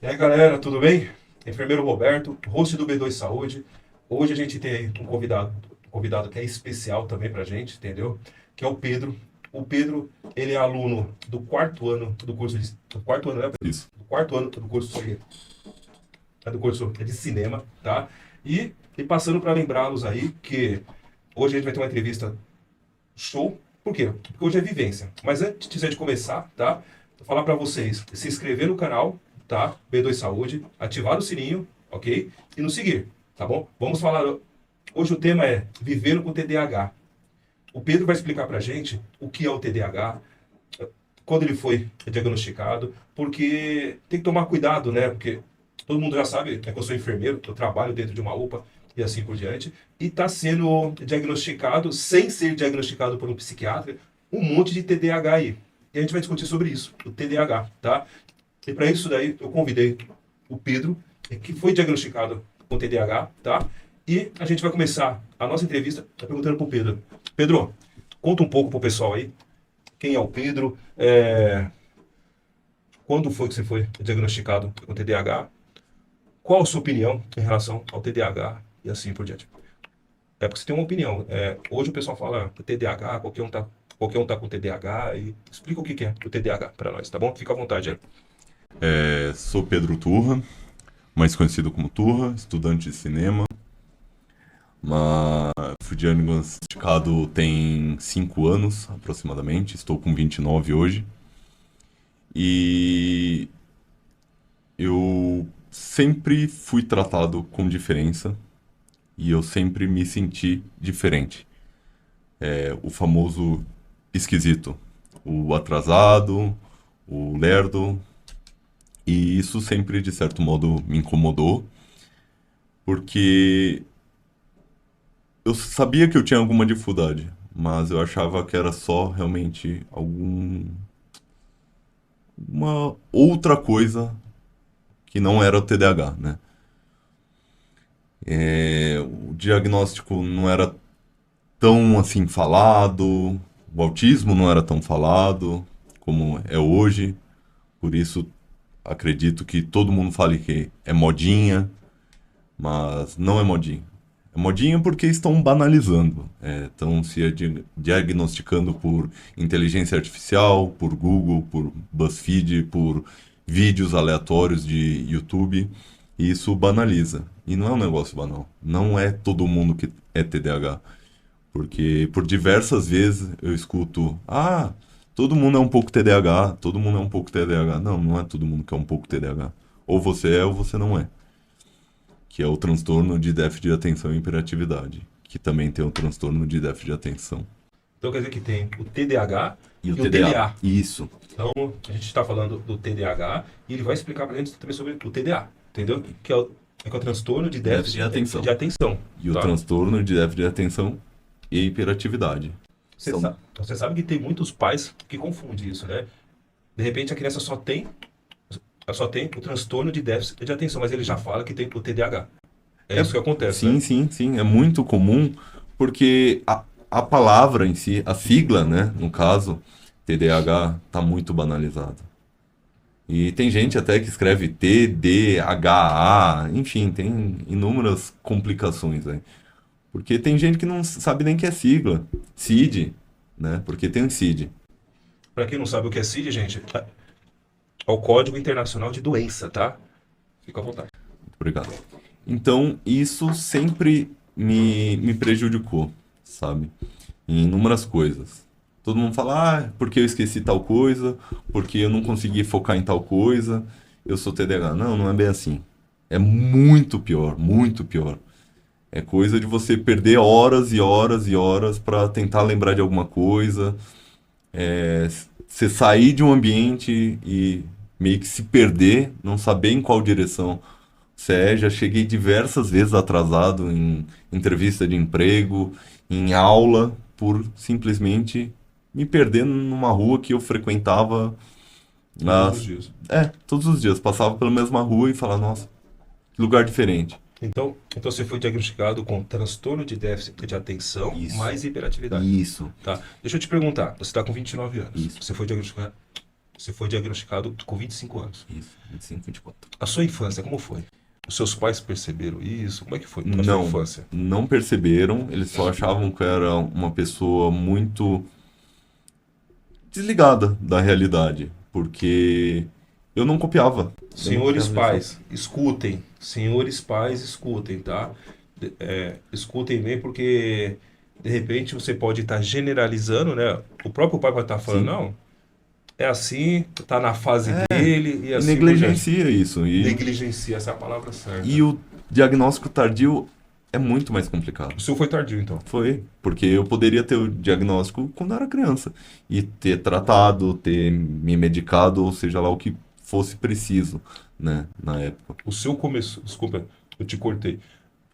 E aí, galera, tudo bem? Enfermeiro Roberto, host do B2 Saúde. Hoje a gente tem aí um convidado que é especial também pra gente, entendeu? Que é o Pedro. O Pedro, ele é aluno do quarto ano do curso do quarto ano, né, Pedro? Isso. Do quarto ano do curso de cinema, tá? E passando para lembrá-los aí que hoje a gente vai ter uma entrevista show. Por quê? Porque hoje é vivência. Mas antes de começar, tá? Vou falar para vocês se inscrever no canal, tá? B2 Saúde, ativar o sininho, ok? E nos seguir, tá bom? Vamos falar. Hoje o tema é Vivendo com TDAH. O Pedro vai explicar pra gente o que é o TDAH, quando ele foi diagnosticado, porque tem que tomar cuidado, né? Porque todo mundo já sabe que eu sou enfermeiro, eu trabalho dentro de uma UPA e assim por diante, e está sendo diagnosticado, sem ser diagnosticado por um psiquiatra, um monte de TDAH aí. E a gente vai discutir sobre isso, o TDAH, tá? E para isso daí eu convidei o Pedro, que foi diagnosticado com TDAH, tá? E a gente vai começar a nossa entrevista perguntando para o Pedro. Pedro, conta um pouco pro pessoal aí, quem é o Pedro, quando foi que você foi diagnosticado com TDAH, qual a sua opinião em relação ao TDAH e assim por diante. É porque você tem uma opinião. Hoje o pessoal fala TDAH, qualquer um tá com TDAH, e explica o que é o TDAH para nós, tá bom? Fica à vontade aí. Sou Pedro Turra, mais conhecido como Turra, estudante de cinema. Mas fui diagnosticado tem 5 anos aproximadamente, estou com 29 hoje. E eu sempre fui tratado com diferença e eu sempre me senti diferente. O famoso esquisito, o atrasado, o lerdo. E isso sempre, de certo modo, me incomodou, porque eu sabia que eu tinha alguma dificuldade, mas eu achava que era só realmente uma outra coisa que não era o TDAH, né? O diagnóstico não era tão assim falado, o autismo não era tão falado como é hoje, por isso acredito que todo mundo fale que é modinha, mas não é modinha. É modinha porque estão banalizando, estão se diagnosticando por inteligência artificial, por Google, por BuzzFeed, por vídeos aleatórios de YouTube, e isso banaliza. E não é um negócio banal. Não é todo mundo que é TDAH. Porque por diversas vezes eu escuto, todo mundo é um pouco TDAH, todo mundo é um pouco TDAH. Não, não é todo mundo que é um pouco TDAH. Ou você é ou você não é. Que é o transtorno de déficit de atenção e hiperatividade, que também tem o transtorno de déficit de atenção. Então quer dizer que tem o TDAH E e o o TDA. Isso. Então a gente está falando do TDAH e ele vai explicar pra gente também sobre o TDA, entendeu? Que é o transtorno de déficit de atenção. E o Tá? transtorno de déficit de atenção e hiperatividade. Você sabe que tem muitos pais que confundem isso, né? De repente a criança só tem o transtorno de déficit de atenção, mas ele já fala que tem o TDAH. É isso que acontece, Sim, né? sim, sim. É muito comum, porque a palavra em si, a sigla, né, no caso, TDAH, está muito banalizada. E tem gente até que escreve TDAH, enfim, tem inúmeras complicações aí. Porque tem gente que não sabe nem que é sigla. CID, né? Porque tem um CID. Pra quem não sabe o que é CID, gente, é o Código Internacional de Doença, tá? Fica à vontade. Obrigado. Então, isso sempre me prejudicou, sabe? Em inúmeras coisas. Todo mundo fala, porque eu esqueci tal coisa, porque eu não consegui focar em tal coisa, eu sou TDAH. Não, não é bem assim. É muito pior, muito pior. É coisa de você perder horas e horas e horas para tentar lembrar de alguma coisa. Você sair de um ambiente e meio que se perder, não saber em qual direção você é. Já cheguei diversas vezes atrasado em entrevista de emprego, em aula, por simplesmente me perder numa rua que eu frequentava. Todos os dias. Todos os dias. Passava pela mesma rua e falava, nossa, que lugar diferente. Então você foi diagnosticado com transtorno de déficit de atenção Isso. mais hiperatividade. Isso. Tá? Deixa eu te perguntar, você está com 29 anos. Isso. Você foi diagnosticado Você foi diagnosticado com 25 anos. Isso, 25, 24. A sua infância, como foi? Os seus pais perceberam isso? Como é que foi a sua Não, infância? não perceberam, eles só achavam que eu era uma pessoa muito desligada da realidade, porque eu não copiava. Eu não Senhores copiava pais, escutem. Senhores pais, escutem, tá? Escutem bem, porque de repente você pode estar generalizando, né? O próprio pai vai estar falando, Sim. não, é assim, tá na fase dele e E assim por diante. negligencia isso. Negligencia, essa é a palavra certa. E o diagnóstico tardio é muito mais complicado. O seu foi tardio, então. Foi, porque eu poderia ter o diagnóstico quando eu era criança e ter tratado, ter me medicado, ou seja lá o que fosse preciso, né, na época. O seu começo, desculpa, eu te cortei.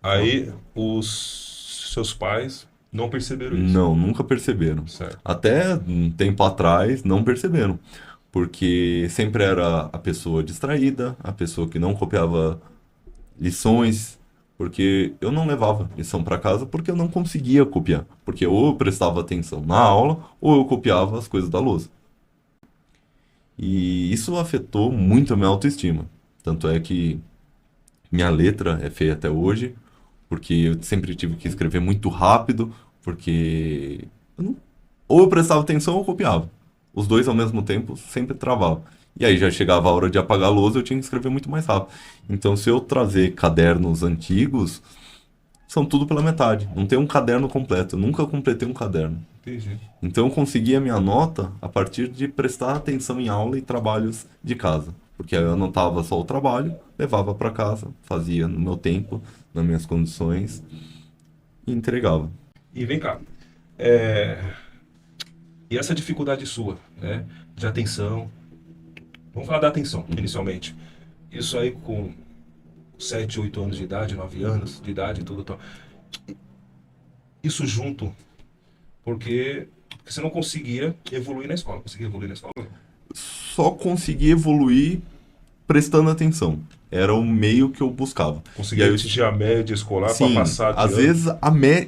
Aí os seus pais não perceberam isso. Não, nunca perceberam. Certo. Até um tempo atrás não perceberam, porque sempre era a pessoa distraída, a pessoa que não copiava lições, porque eu não levava lição para casa porque eu não conseguia copiar, porque ou eu prestava atenção na aula ou eu copiava as coisas da lousa. E isso afetou muito a minha autoestima. Tanto é que minha letra é feia até hoje, porque eu sempre tive que escrever muito rápido, porque ou eu prestava atenção ou eu copiava. Os dois ao mesmo tempo sempre travava. E aí já chegava a hora de apagar a lousa, eu tinha que escrever muito mais rápido. Então, se eu trazer cadernos antigos, são tudo pela metade. Não tem um caderno completo. Eu nunca completei um caderno. Entendi. Então, eu conseguia a minha nota a partir de prestar atenção em aula e trabalhos de casa. Porque aí eu anotava só o trabalho, levava para casa, fazia no meu tempo, nas minhas condições e entregava. E vem cá. E essa dificuldade sua, né? De atenção. Vamos falar da atenção, inicialmente. Isso aí com 7, 8 anos de idade, 9 anos de idade e tudo tal. Isso junto, porque você não conseguia evoluir na escola. Conseguia evoluir na escola? Só consegui evoluir prestando atenção. Era o meio que eu buscava. Conseguia E aí atingir a média escolar para sim, passar de às ano? vezes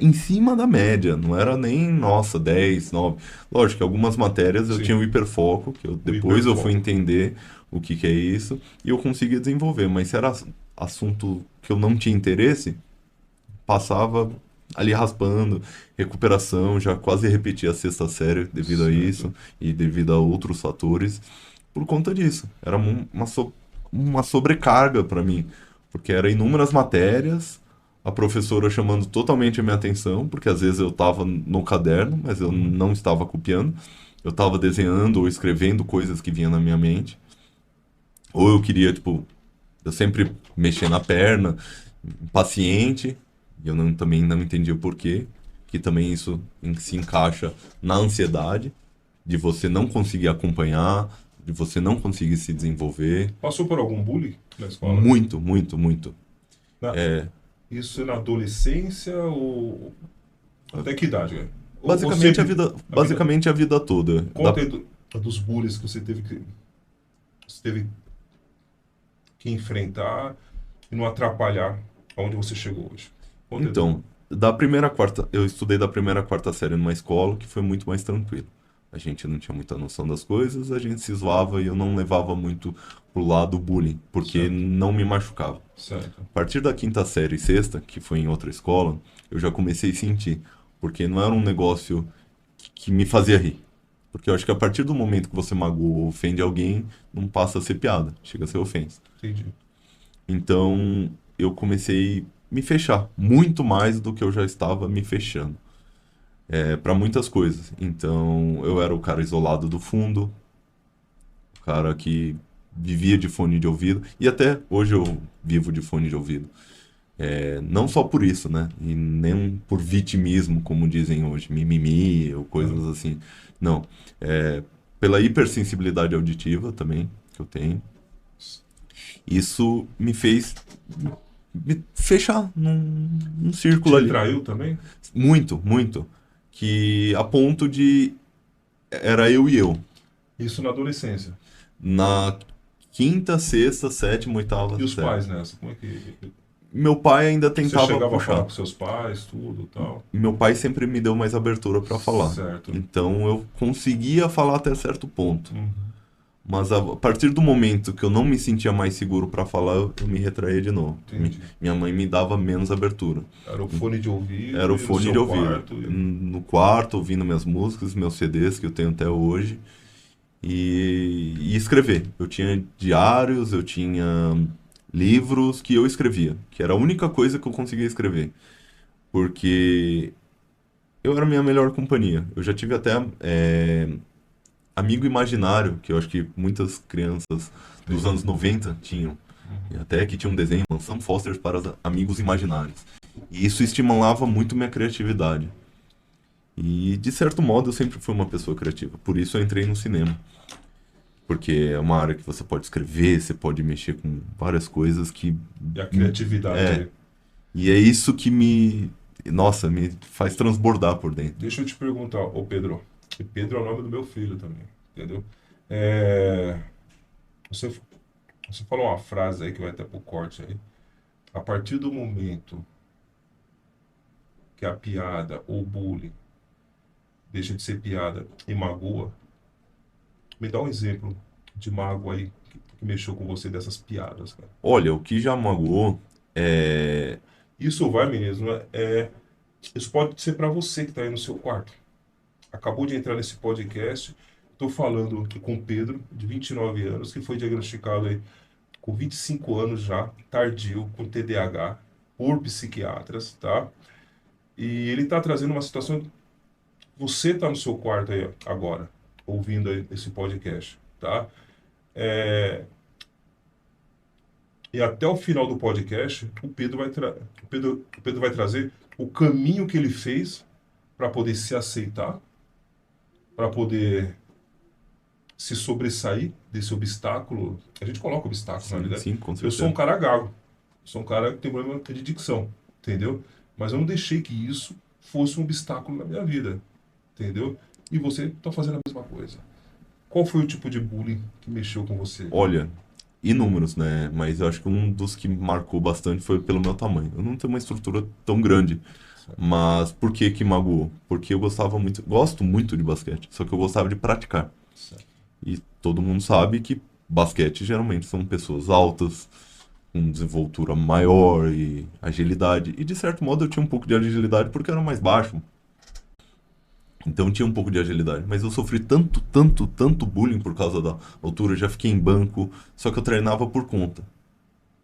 em cima da média, não era nem, nossa, 10, 9. Lógico que algumas matérias eu Sim. tinha o hiperfoco, que depois eu fui entender o que é isso, e eu conseguia desenvolver. Mas se era assunto que eu não tinha interesse, passava ali raspando, recuperação, já quase repeti a sexta série devido a Certo. isso, e devido a outros fatores, por conta disso. Era uma sobrecarga para mim, porque era inúmeras matérias, a professora chamando totalmente a minha atenção, porque às vezes eu estava no caderno, mas eu não estava copiando, eu estava desenhando ou escrevendo coisas que vinham na minha mente, ou eu queria, tipo, eu sempre mexia na perna, impaciente, e eu também não entendia o porquê, que também isso se encaixa na ansiedade, de você não conseguir acompanhar, de você não conseguir se desenvolver. Passou por algum bullying na escola? Muito, muito, muito. Isso na adolescência ou até que idade? Né? Ou Basicamente, você- basicamente a vida toda. Conta aí dos bullies que você teve que enfrentar e não atrapalhar aonde você chegou hoje. Conta aí. Então, eu estudei da primeira à quarta série numa escola que foi muito mais tranquilo. A gente não tinha muita noção das coisas, a gente se zoava e eu não levava muito pro lado bullying, porque Certo. não me machucava. Certo. A partir da quinta série e sexta, que foi em outra escola, eu já comecei a sentir, porque não era um negócio que me fazia rir. Porque eu acho que a partir do momento que você magoa ou ofende alguém, não passa a ser piada, chega a ser ofensa. Entendi. Então, eu comecei a me fechar, muito mais do que eu já estava me fechando. Para muitas coisas. Então, eu era o cara isolado do fundo, o cara que vivia de fone de ouvido, e até hoje eu vivo de fone de ouvido. Não só por isso, né? E nem por vitimismo, como dizem hoje, mimimi ou coisas assim. Não. Pela hipersensibilidade auditiva também, que eu tenho. Isso me fez me fechar num Te círculo ali. traiu também? Muito, muito. Que a ponto de era eu e eu. Isso na adolescência. Na quinta, sexta, sétima, oitava E os série. pais nessa? Como é que Meu pai ainda você tentava chegava a falar puxar. com seus pais, tudo e tal? Meu pai sempre me deu mais abertura para falar. Certo. Então eu conseguia falar até certo ponto. Uhum. Mas a partir do momento que eu não me sentia mais seguro para falar, eu me retraía de novo. Entendi. Minha mãe me dava menos abertura. Era o fone de ouvido Era o e no fone de seu ouvido. quarto. No quarto, ouvindo minhas músicas, meus CDs que eu tenho até hoje. E escrever. Eu tinha diários, eu tinha livros que eu escrevia, que era a única coisa que eu conseguia escrever. Porque eu era a minha melhor companhia. Eu já tive até amigo imaginário, que eu acho que muitas crianças dos anos 90 tinham. E até que tinha um desenho, Mansão Foster para os amigos imaginários. E isso estimulava muito minha criatividade. E, de certo modo, eu sempre fui uma pessoa criativa. Por isso eu entrei no cinema. Porque é uma área que você pode escrever, você pode mexer com várias coisas que... E a criatividade. É. E é isso que nossa, me faz transbordar por dentro. Deixa eu te perguntar, ô Pedro. E Pedro é o nome do meu filho também, entendeu? É, você falou uma frase aí que vai até pro corte aí. A partir do momento que a piada ou bullying deixa de ser piada e magoa, me dá um exemplo de mágoa aí que mexeu com você dessas piadas, cara. Olha, o que já magoou é... Isso vai, meninos, não isso pode ser para você que está aí no seu quarto. Acabou de entrar nesse podcast. Estou falando aqui com o Pedro, de 29 anos, que foi diagnosticado aí com 25 anos já, tardio, com TDAH, por psiquiatras, tá? E ele está trazendo uma situação. Você está no seu quarto aí agora, ouvindo aí esse podcast, tá? E até o final do podcast, o Pedro vai trazer o caminho que ele fez para poder se aceitar, para poder se sobressair desse obstáculo. A gente coloca obstáculos na vida. Sim, com Eu certeza. sou um cara gago, sou um cara que tem problema de dicção, entendeu? Mas eu não deixei que isso fosse um obstáculo na minha vida, entendeu? E você está fazendo a mesma coisa. Qual foi o tipo de bullying que mexeu com você? Olha, inúmeros, né? Mas eu acho que um dos que me marcou bastante foi pelo meu tamanho. Eu não tenho uma estrutura tão grande. Certo. Mas por que que magoou? Porque eu gosto muito de basquete, só que eu gostava de praticar. Certo. E todo mundo sabe que basquete geralmente são pessoas altas, com desenvoltura maior e agilidade. E de certo modo eu tinha um pouco de agilidade porque eu era mais baixo. Então tinha um pouco de agilidade. Mas eu sofri tanto bullying por causa da altura. Eu já fiquei em banco, só que eu treinava por conta.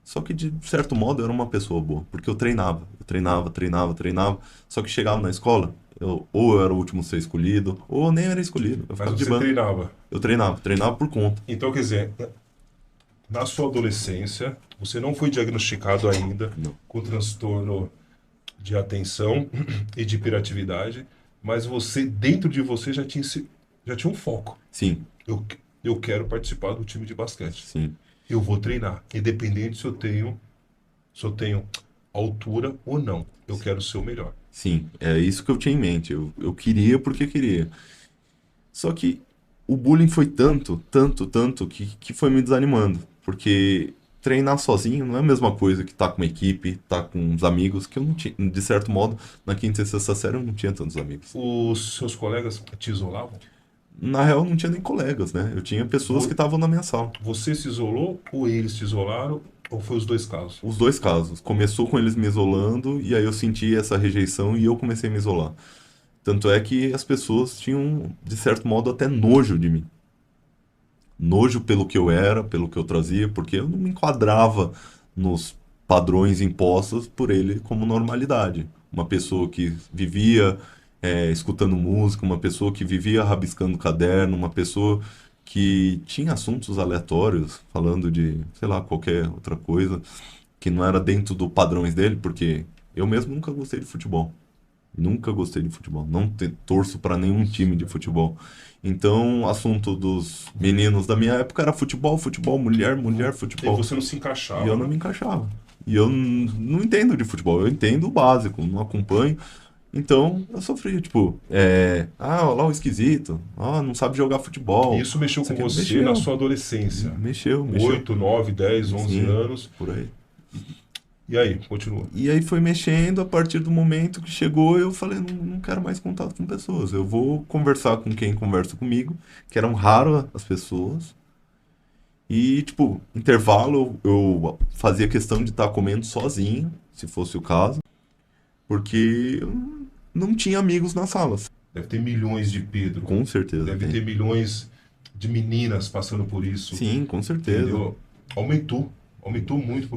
Só que de certo modo eu era uma pessoa boa, porque eu treinava. Eu treinava. Só que chegava na escola, ou eu era o último a ser escolhido, ou eu nem era escolhido. Eu Mas ficava de você banco. treinava. Eu treinava por conta. Então, quer dizer, na sua adolescência, você não foi diagnosticado ainda Não. com transtorno de atenção e de hiperatividade, mas você, dentro de você, já tinha um foco. Sim, Eu quero participar do time de basquete. sim. Eu vou treinar, independente se eu tenho altura ou não. Eu quero ser o melhor. Sim, é isso que eu tinha em mente. Eu queria porque queria. Só que o bullying foi tanto que foi me desanimando. Porque treinar sozinho não é a mesma coisa que estar com uma equipe, estar com uns amigos, que eu não tinha, de certo modo, na quinta e sexta série eu não tinha tantos amigos. Os seus colegas te isolavam? Na real, eu não tinha nem colegas, né? Eu tinha pessoas que estavam na minha sala. Você se isolou ou eles te isolaram? Ou foi os dois casos? Os dois casos. Começou com eles me isolando, e aí eu senti essa rejeição e eu comecei a me isolar. Tanto é que as pessoas tinham, de certo modo, até nojo de mim. Nojo pelo que eu era, pelo que eu trazia, porque eu não me enquadrava nos padrões impostos por ele como normalidade. Uma pessoa que vivia escutando música, uma pessoa que vivia rabiscando caderno, uma pessoa que tinha assuntos aleatórios, falando de, sei lá, qualquer outra coisa, que não era dentro dos padrões dele, porque eu mesmo nunca gostei de futebol. Nunca gostei de futebol. Não torço para nenhum time de futebol. Então, o assunto dos meninos da minha época era futebol, mulher, E futebol. você não se encaixava. E eu não me encaixava. E eu não entendo de futebol. Eu entendo o básico, não acompanho. Então, eu sofria, tipo, olha lá o esquisito, não sabe jogar futebol. E isso mexeu com aqui você mexeu. na sua adolescência. Mexeu. 8, 9, 10, 11 Sim, anos. por aí. E aí, continua. E aí foi mexendo, a partir do momento que chegou, eu falei, não quero mais contato com pessoas. Eu vou conversar com quem conversa comigo, que eram raras as pessoas, E, tipo, intervalo eu fazia questão de estar comendo sozinho, se fosse o caso, porque eu não tinha amigos nas salas. Deve ter milhões de Pedro. Com certeza Deve tem. ter milhões de meninas passando por isso. Sim, com certeza. Entendeu? Aumentou muito,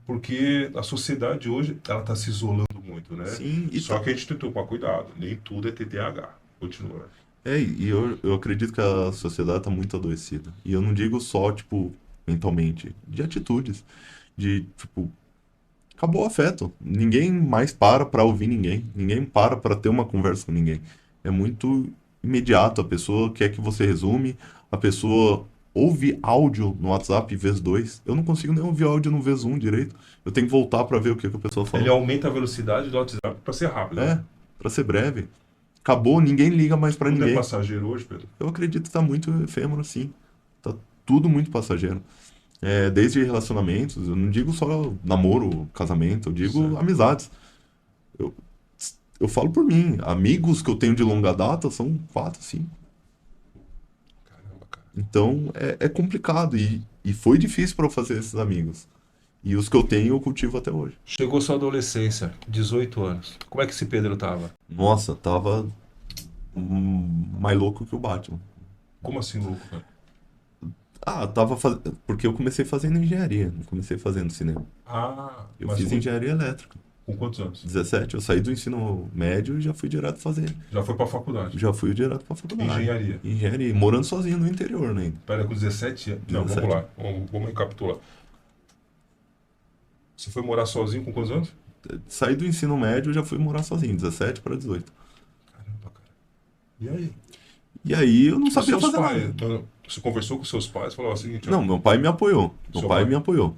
porque a sociedade hoje ela está se isolando muito, né? Sim, e Só que a gente tentou tomar cuidado, nem tudo é TDAH. Continua. e eu acredito que a sociedade está muito adoecida. E eu não digo só, tipo, mentalmente, de atitudes. De, tipo, acabou o afeto. Ninguém mais para ouvir ninguém. Ninguém para ter uma conversa com ninguém. É muito imediato. A pessoa quer que você resume. A pessoa ouve áudio no WhatsApp vezes 2. Eu não consigo nem ouvir áudio no vezes 1 direito. Eu tenho que voltar para ver o que a pessoa Ele falou. aumenta a velocidade do WhatsApp para ser rápido. É, Né? para ser breve. Acabou, ninguém liga mais para Tudo é ninguém. passageiro hoje, Pedro. Eu acredito que tá muito efêmero, sim. Tá tudo muito passageiro. É, desde relacionamentos, eu não digo só namoro, casamento, eu digo Certo. amizades. Eu, eu falo por mim, amigos que eu tenho de longa data são 4, 5. Caramba, cara. Então é complicado e foi difícil para eu fazer esses amigos. E os que eu tenho eu cultivo até hoje. Chegou sua adolescência, 18 anos. Como é que esse Pedro tava? Nossa, tava mais louco que o Batman. Como assim, louco, cara? Porque eu comecei fazendo engenharia, não comecei fazendo cinema. Ah, Eu mas fiz engenharia elétrica. com quantos anos? 17, eu saí do ensino médio e já fui direto fazer. Já foi pra faculdade. Já fui direto pra faculdade. Engenharia. Engenharia, morando sozinho no interior né, ainda. Pera, com 17 anos. Não, 17. vamos lá. Vamos recapitular. Você foi morar sozinho com quantos anos? Saí do ensino médio e já fui morar sozinho, 17 para 18. Caramba, cara. E aí? E aí eu não Os sabia seus fazer pais, nada. você conversou com seus pais, falou o seguinte, ó, Não, meu pai me apoiou. Meu Seu pai pai? me apoiou.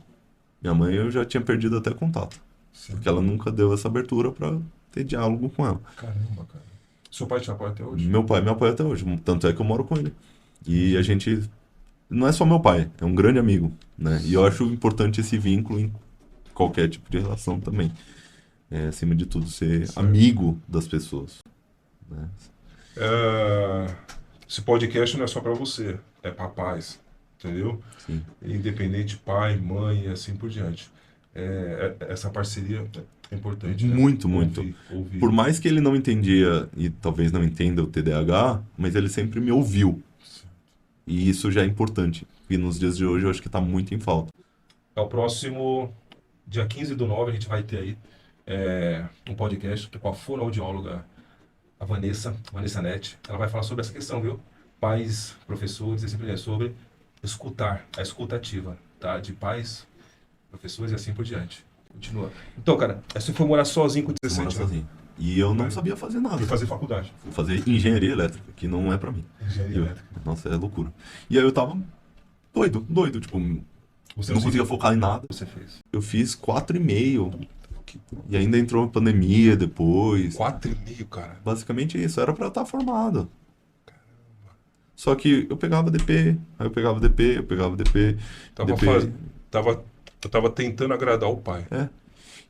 Minha mãe eu já tinha perdido até contato. Sim. Porque ela nunca deu essa abertura para ter diálogo com ela. Caramba, cara. Seu pai te apoia até hoje? Meu pai me apoia até hoje, tanto é que eu moro com ele. E a gente. Não é só meu pai, é um grande amigo, né? E eu acho importante esse vínculo em qualquer tipo de relação também. É, acima de tudo, ser Certo. amigo das pessoas. Né? Esse podcast não é só pra você, é pra pais, entendeu? Sim. Independente, pai, mãe e assim por diante. Essa parceria é importante, né? Muito, muito. Ouvir. Por mais que ele não entendia, e talvez não entenda o TDAH, mas ele sempre me ouviu. E isso já é importante. E nos dias de hoje eu acho que está muito em falta. É o próximo, dia 15/9, a gente vai ter aí um podcast com a fonoaudióloga, a Vanessa Nete. Ela vai falar sobre essa questão, viu? Pais, professores, e sempre sobre escutar, a escuta ativa, tá? De pais, professores e assim por diante. Continua. Então, cara, você foi morar sozinho com Eu 17 moro anos. sozinho. E eu não sabia fazer nada. E fazer faculdade. Fui fazer engenharia elétrica, que não é pra mim. Engenharia Eu- elétrica. Nossa, é loucura. E aí eu tava doido, tipo, Você não conseguia focar em nada. Você fez. Eu fiz 4,5. E ainda entrou a pandemia depois. 4,5, cara. Basicamente isso, era pra eu estar formado. Só que eu pegava DP, aí eu pegava DP, eu pegava DP. Tava tentando agradar o pai.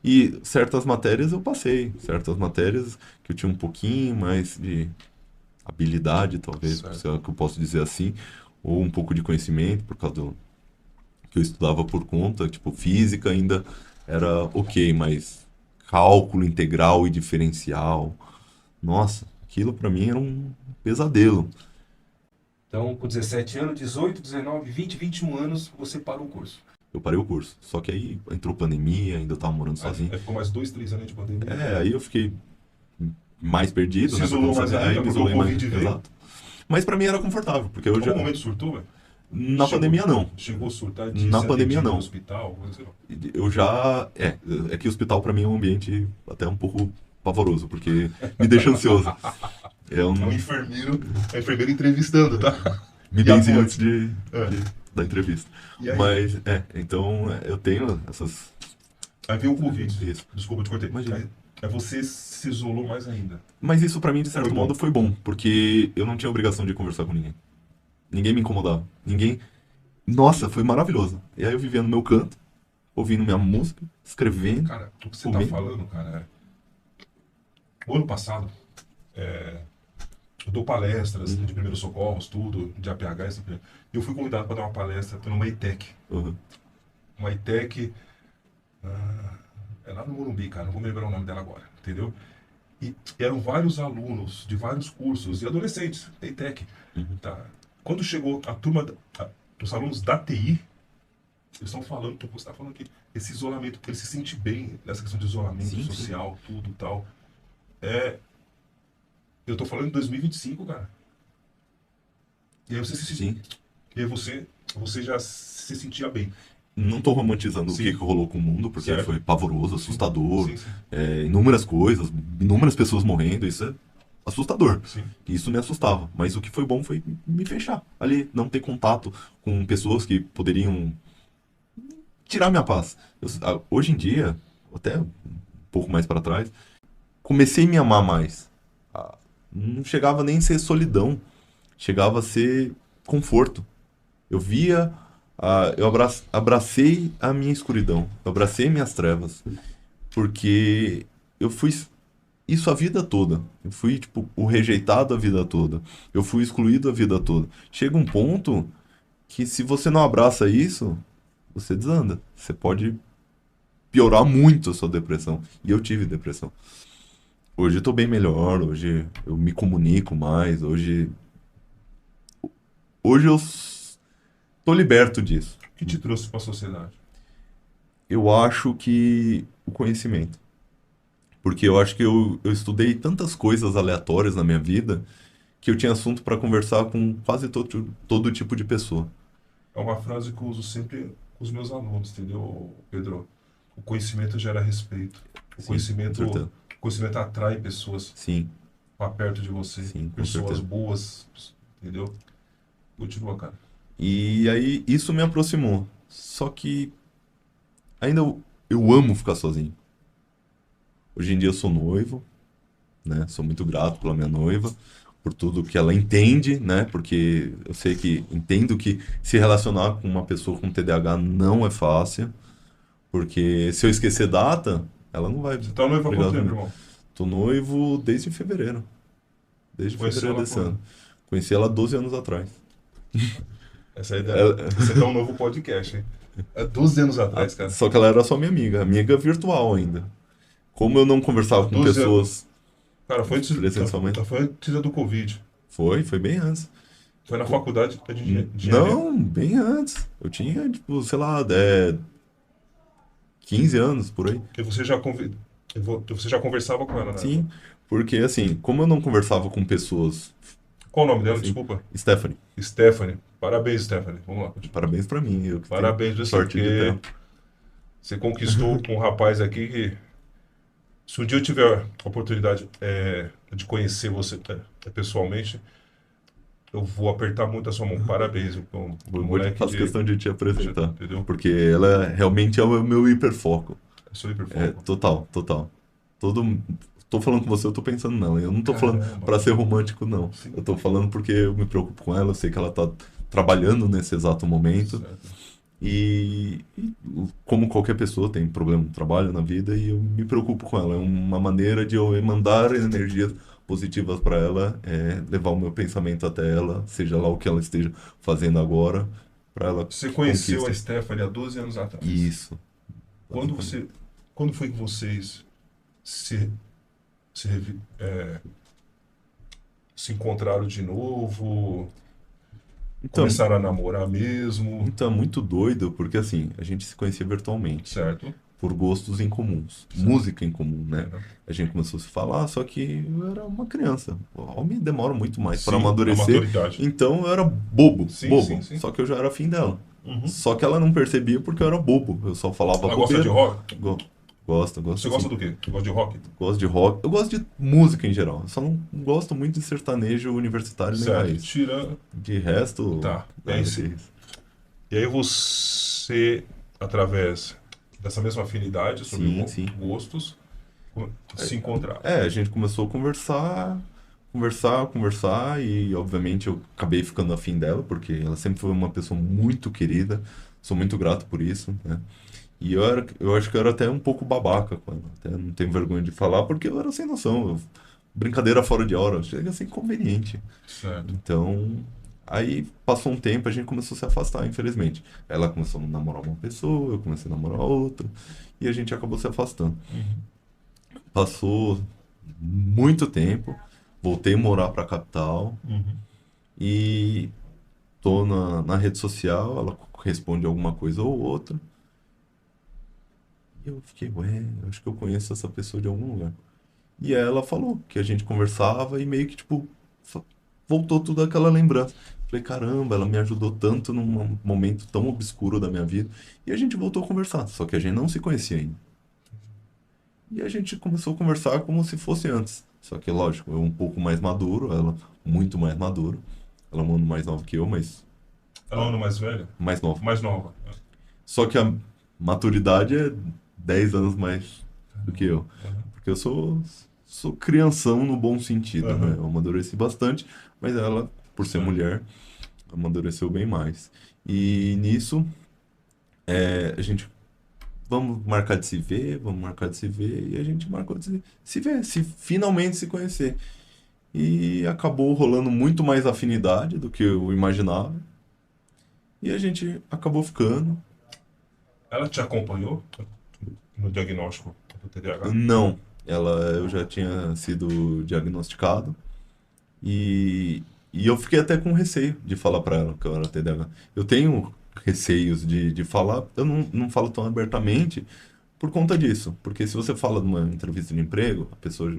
E certas matérias eu passei. Certas matérias que eu tinha um pouquinho mais de habilidade, talvez, Certo. se é que eu posso dizer assim. Ou um pouco de conhecimento, por causa do que eu estudava por conta. Tipo, física ainda era ok, mas cálculo integral e diferencial. Nossa, aquilo pra mim era um pesadelo. Então, com 17 anos, 18, 19, 20, 21 anos, você parou o curso. Eu parei o curso. Só que aí entrou pandemia, ainda eu tava morando sozinho. Aí ficou mais 2, 3 anos de pandemia. Aí eu fiquei mais perdido, Se né? isolou porque eu não mais sabia- ainda, me porque isolei o mais, Covid veio. exato. Mas pra mim era confortável, porque eu Algum já... momento surtou, velho? Na pandemia não. Chegou a surtar Na ser pandemia, atendido não. no hospital? Coisa assim, não. Eu já... É que o hospital pra mim é um ambiente até um pouco pavoroso, porque me deixa ansioso. É É um enfermeiro, entrevistando, tá? Me E benze agora? antes da entrevista. E aí? Mas, então, eu tenho essas... Aí veio o Covid. Isso. Desculpa, te cortei. Imagina. Aí você se isolou mais ainda. Mas isso pra mim, de certo Foi bom. modo, foi bom, porque eu não tinha obrigação de conversar com ninguém. Ninguém me incomodava. Ninguém... Nossa, foi maravilhoso. E aí eu vivia no meu canto, ouvindo minha música, escrevendo. Cara, o que você Comendo. tá falando, cara, o ano passado, eu dou palestras de primeiros socorros, tudo, de APH, assim, e eu fui convidado para dar uma palestra numa ETEC. Uhum. Uma ETEC, é lá no Morumbi, cara, não vou me lembrar o nome dela agora, entendeu? E eram vários alunos de vários cursos, e adolescentes, da ETEC. Tá? Quando chegou a turma, os alunos da TI, eles estão falando, você está falando que esse isolamento, ele se sente bem nessa questão de isolamento Sim, sim. social, tudo e tal. Eu tô falando de 2025, cara. E aí você se Sim. E aí você já se sentia bem. Não tô romantizando Sim. o que rolou com o mundo, porque Certo. foi pavoroso, assustador, Sim, sim. inúmeras coisas, inúmeras pessoas morrendo, isso é assustador. Sim. Isso me assustava, mas o que foi bom foi me fechar ali, não ter contato com pessoas que poderiam tirar minha paz. Hoje em dia, até um pouco mais para trás, comecei a me amar mais. Não chegava nem a ser solidão, chegava a ser conforto. Eu via, eu abracei a minha escuridão, eu abracei minhas trevas, porque eu fui isso a vida toda. Eu fui, tipo, o rejeitado a vida toda. Eu fui excluído a vida toda. Chega um ponto que se você não abraça isso, você desanda. Você pode piorar muito a sua depressão. E eu tive depressão. Hoje eu tô bem melhor, hoje eu me comunico mais, hoje eu tô liberto disso. O que te trouxe para a sociedade? Eu acho que o conhecimento. Porque eu acho que eu estudei tantas coisas aleatórias na minha vida que eu tinha assunto para conversar com quase todo tipo de pessoa. É uma frase que eu uso sempre com os meus alunos, entendeu, Pedro? O conhecimento gera respeito. O Sim, conhecimento, com certeza. o conhecimento atrai pessoas Sim, para perto de você. sim, com Pessoas certeza. boas, entendeu? Continua, cara. E aí isso me aproximou. Só que ainda eu amo ficar sozinho. Hoje em dia eu sou noivo, né? Sou muito grato pela minha noiva, por tudo que ela entende, né? Porque eu sei que entendo que se relacionar com uma pessoa com TDAH não é fácil, porque se eu esquecer data, ela não vai Você tá noivo há brigar quanto tempo, comigo. irmão? Tô noivo desde fevereiro. Desde Conheceu fevereiro ela desse quando? ano. Conheci ela há 12 anos atrás. Essa é a ideia. Ela- Esse é um novo podcast, hein? É 12 anos atrás, cara. Só que ela era só minha amiga virtual ainda. Como eu não conversava com 12 anos. pessoas Cara, presencialmente, foi antes do Covid. foi bem antes. Foi na faculdade de engenharia. Não, bem antes. Eu tinha, tipo, sei lá, 15 anos por aí. Porque você já conversava com ela, né? Sim, porque assim, como eu não conversava com pessoas. Qual o nome dela? Assim, Desculpa. Stephanie, Stephanie. Parabéns, Stephanie. Vamos lá. Continua. parabéns pra mim. Eu que Parabéns, tenho você, sorte de porque ter. você conquistou um rapaz aqui que, se um dia eu tiver a oportunidade de conhecer você pessoalmente, eu vou apertar muito a sua mão. Parabéns, um moleque Faço questão de te apresentar. Entendeu? Porque ela realmente é o meu hiperfoco. É sou hiper É, foco. total, total. Tô falando com você, eu tô pensando nela. Eu não tô falando Caramba. pra ser romântico, não. Sim. Eu tô falando porque eu me preocupo com ela, eu sei que ela tá trabalhando nesse exato momento. Certo. E como qualquer pessoa tem problema no trabalho, na vida, e eu me preocupo com ela. É uma maneira de eu mandar energias positivas para ela, levar o meu pensamento até ela, seja lá o que ela esteja fazendo agora, para ela Você conheceu a conquista. Stephanie há 12 anos atrás. Isso. Quando foi que vocês se, revi- é, se encontraram de novo? Então, Começaram a namorar mesmo? então, é muito doido, porque assim, a gente se conhecia virtualmente, Certo? por gostos em comuns, Certo. música em comum, né? Certo. A gente começou a se falar, só que eu era uma criança. O homem demora muito mais para Sim, a amadurecer. maturidade. Então eu era bobo, Sim, bobo. sim, sim. Só que eu já era afim dela. Uhum. Só que ela não percebia porque eu era bobo. Eu só falava Ela gosta de bobeira. rock? Gosto Você sim. gosta do quê? Gosta de rock? Gosto de rock. Eu gosto de música em geral. Eu só não gosto muito de sertanejo universitário nem Certo. raiz. Tirando. De resto, Tá. nada Sim. disso. E aí você, através dessa mesma afinidade sobre Sim, sim. gostos, se encontraram. A gente começou a conversar e obviamente eu acabei ficando afim dela, porque ela sempre foi uma pessoa muito querida, sou muito grato por isso, né? E eu acho que eu era até um pouco babaca com ela, até não tenho vergonha de falar, porque eu era sem noção, eu brincadeira fora de hora, chega a ser inconveniente. Certo. Então, aí passou um tempo, a gente começou a se afastar, infelizmente. Ela começou a namorar uma pessoa, eu comecei a namorar outra, e a gente acabou se afastando. Passou muito tempo, voltei a morar para a capital e tô na rede social, ela responde alguma coisa ou outra. E eu fiquei, ué, eu acho que eu conheço essa pessoa de algum lugar. E ela falou que a gente conversava e meio que, tipo, fa- voltou tudo aquela lembrança. Falei, caramba, ela me ajudou tanto num momento tão obscuro da minha vida. E a gente voltou a conversar, só que a gente não se conhecia ainda. E a gente começou a conversar como se fosse antes. Só que, lógico, eu um pouco mais maduro, ela muito mais madura. Ela é um ano mais nova que eu, mas Ela é um ano mais velha? mais nova. Mais nova. Só que a maturidade é 10 anos mais do que eu. Porque eu sou crianção no bom sentido, né? Eu amadureci bastante, mas ela, por ser mulher, amadureceu bem mais. E nisso, a gente, vamos marcar de se ver, vamos marcar de se ver, e a gente marcou de se ver, se finalmente se conhecer. E acabou rolando muito mais afinidade do que eu imaginava. E a gente acabou ficando. Ela te acompanhou no diagnóstico do TDAH? Não, eu já tinha sido diagnosticado e, e eu fiquei até com receio de falar para ela que eu era TDAH. Eu tenho receios de falar, eu não falo tão abertamente por conta disso, porque se você fala numa entrevista de emprego, a pessoa,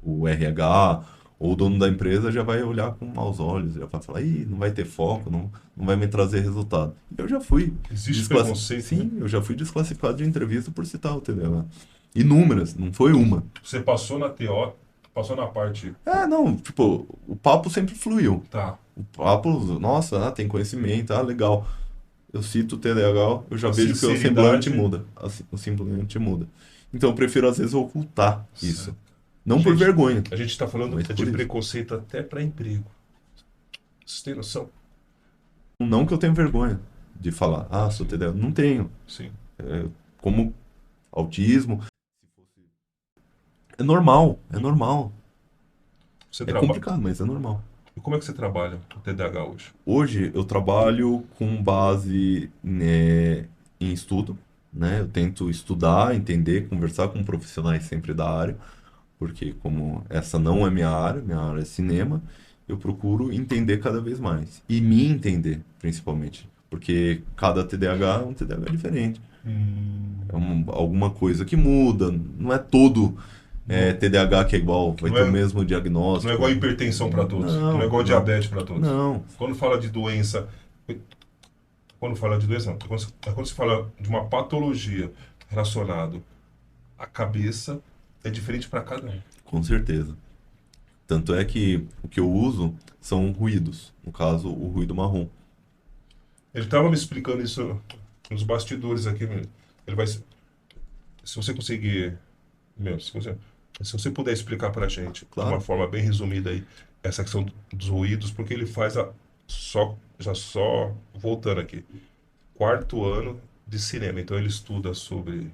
o RH ou o dono da empresa já vai olhar com maus olhos, já vai falar, ih, não vai ter foco, não vai me trazer resultado. E eu já fui Existe preconceito, Sim, né? eu já fui desclassificado de entrevista por citar o TDAH. Inúmeras, não foi uma. Você passou na TO, passou na parte. Não, tipo, o papo sempre fluiu. Tá. O papo, nossa, tem conhecimento, legal. Eu cito o TDAH, eu já A vejo que o sinceridade. semblante muda. O semblante muda. Então eu prefiro às vezes ocultar isso. Certo. Não por Gente, vergonha. A gente está falando Mas por de isso. preconceito até para emprego. Você tem noção? Não que eu tenha vergonha de falar, sou TDAH. Não tenho. Sim. Como autismo. É normal, é normal. Você É trabalha. complicado, mas é normal. E como é que você trabalha com TDAH hoje? Hoje eu trabalho com base, né, em estudo, né? Eu tento estudar, entender, conversar com profissionais sempre da área, porque como essa não é minha área é cinema, eu procuro entender cada vez mais. E me entender, principalmente. Porque cada TDAH é um TDAH diferente. É alguma coisa que muda, não é todo TDAH que é igual, vai Não ter é- o mesmo diagnóstico. Não é igual hipertensão para todos. Não, Não é igual não. diabetes para todos. Não, Quando fala de doença. Quando fala de doença, não. Quando se fala de uma patologia relacionada à cabeça, é diferente para cada um. com certeza. Tanto é que o que eu uso são ruídos, no caso, o ruído marrom. Ele estava me explicando isso nos bastidores aqui, meu. Ele vai. Se você conseguir. Meu, se você puder explicar para a gente de Claro. uma forma bem resumida aí, essa questão dos ruídos, porque ele faz só voltando aqui, quarto ano de cinema. Então ele estuda sobre